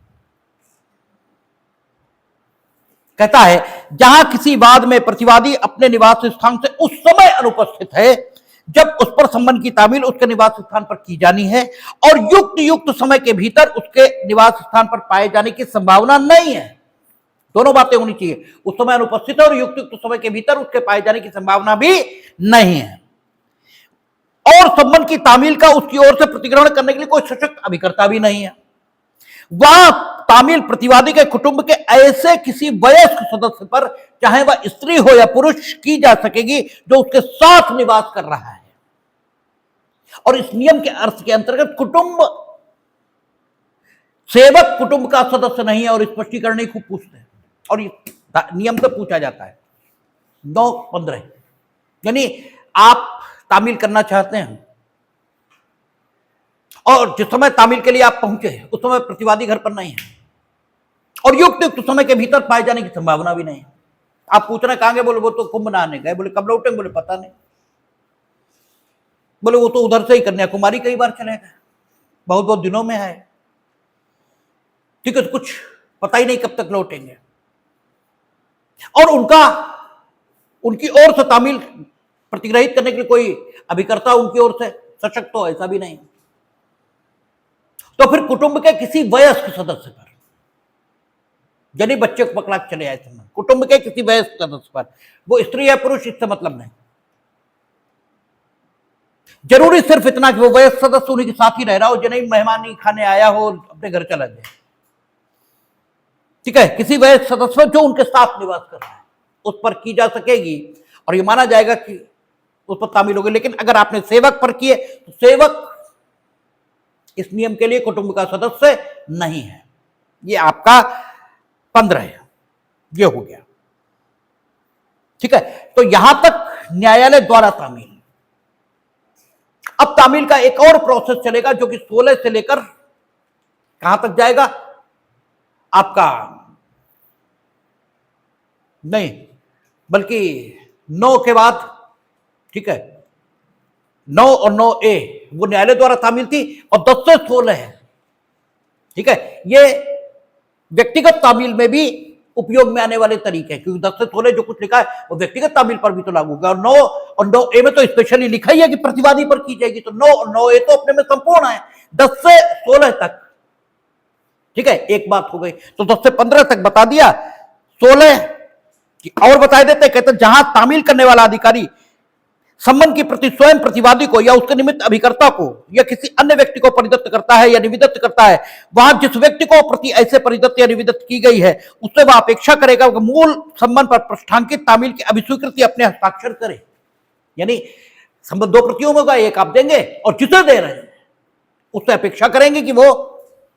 कहता है जहां किसी वाद में प्रतिवादी अपने निवास स्थान से उस समय अनुपस्थित है जब उस पर संबंध की तामील उसके निवास स्थान पर की जानी है और युक्त समय के भीतर उसके निवास स्थान पर पाए जाने की संभावना नहीं है, दोनों बातें होनी चाहिए, उस समय अनुपस्थित है और युक्त समय के भीतर उसके पाए जाने की संभावना भी नहीं है, और संबंध की तामील का उसकी ओर से प्रतिग्रहण करने के लिए कोई सशक्त अभिकर्ता भी नहीं है। वह तामील प्रतिवादी के कुटुंब के ऐसे किसी वयस्क सदस्य पर, चाहे वह स्त्री हो या पुरुष, की जा सकेगी जो उसके साथ निवास कर रहा है। और इस नियम के अर्थ के अंतर्गत कुटुंब सेवक कुटुंब का सदस्य नहीं है, और स्पष्टीकरण ही खूब पूछते हैं और ये नियम से पूछा जाता है। 9-15 यानी आप तामील करना चाहते हैं और जिस समय तामील के लिए आप पहुंचे उस समय प्रतिवादी घर पर नहीं है और युक्त समय के भीतर पाए जाने की संभावना भी नहीं है, आप पूछ रहे कहां गए, बोले वो तो कुंभ नहाने गए। बोले कब लौटेंगे, बोले पता नहीं। बोले वो तो उधर से ही कन्याकुमारी कई बार चले गए, बहुत बहुत दिनों में है, ठीक है, तो कुछ पता ही नहीं कब तक लौटेंगे। और उनकी ओर से तामील प्रतिग्रहित करने के लिए कोई अभिकर्ता उनकी ओर से सशक्त हो, ऐसा भी नहीं। तो फिर कुटुंब के किसी वयस्क सदस्य पर, यानी बच्चे को पकड़ा चले आए समय, कुटुंब के किसी वयस्क सदस्य पर, वो स्त्री या पुरुष इससे मतलब नहीं, जरूरी सिर्फ इतना कि वो वयस्क सदस्य उन्हीं के साथ ही रह रहा हो, जो नहीं मेहमानी खाने आया हो अपने घर चला जाए, ठीक है। किसी वयस्क सदस्य जो उनके साथ निवास कर रहा है उस पर की जा सकेगी और ये माना जाएगा कि उस पर तामील होगी। लेकिन अगर आपने सेवक पर किए तो सेवक इस नियम के लिए कुटुंब का सदस्य नहीं है। ये आपका 15 है, ये हो गया, ठीक है। तो यहां तक न्यायालय द्वारा तामील। अब तामील का एक और प्रोसेस चलेगा जो कि 16 से लेकर कहां तक जाएगा, आपका नहीं बल्कि 9 के बाद, ठीक है, 9 और 9A वो न्यायालय द्वारा तामील थी, और 10 से 16 है, ठीक है। ये व्यक्तिगत तामील में भी उपयोग में आने वाले तरीके हैं, क्योंकि 10 से 16 जो कुछ लिखा है वो व्यक्तिगत तामील पर भी तो लागू होगा। और 9 और 9A में तो स्पेशली लिखा ही है कि प्रतिवादी पर की जाएगी, तो 9 और 9A तो अपने में संपूर्ण है। 10 से 16 तक, ठीक है, एक बात हो गई। तो 10 से 15 तक बता दिया, 16 और बता देते, कहते जहां तामील करने वाला अधिकारी संबंध की प्रति स्वयं प्रतिवादी को या उसके निमित्त अभिकर्ता को या किसी अन्य व्यक्ति को परिदत्त करता है या निविदत्त करता है, वहां जिस व्यक्ति को प्रति ऐसे परिदत्त या निविदत्त की गई है उससे वह अपेक्षा करेगा कि मूल संबंध पर पृष्ठांकित तामील की अभिस्वीकृति अपने हस्ताक्षर करे। यानी संबंध 2 प्रतियों में होगा, एक आप देंगे और जिसे दे रहे हैं उससे अपेक्षा करेंगे कि वो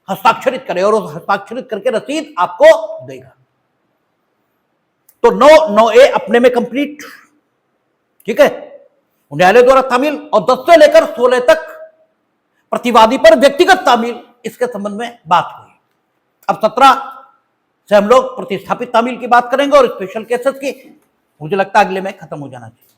हस्ताक्षरित करे, और उस हस्ताक्षरित करके रसीद आपको देगा। तो 9A अपने में कंप्लीट, ठीक है, न्यायालय द्वारा तामील, और 10 से लेकर 16 तक प्रतिवादी पर व्यक्तिगत तामील, इसके संबंध में बात हुई। अब 17 से हम लोग प्रतिस्थापित तामील की बात करेंगे और स्पेशल केसेस की। मुझे लगता है अगले में खत्म हो जाना चाहिए।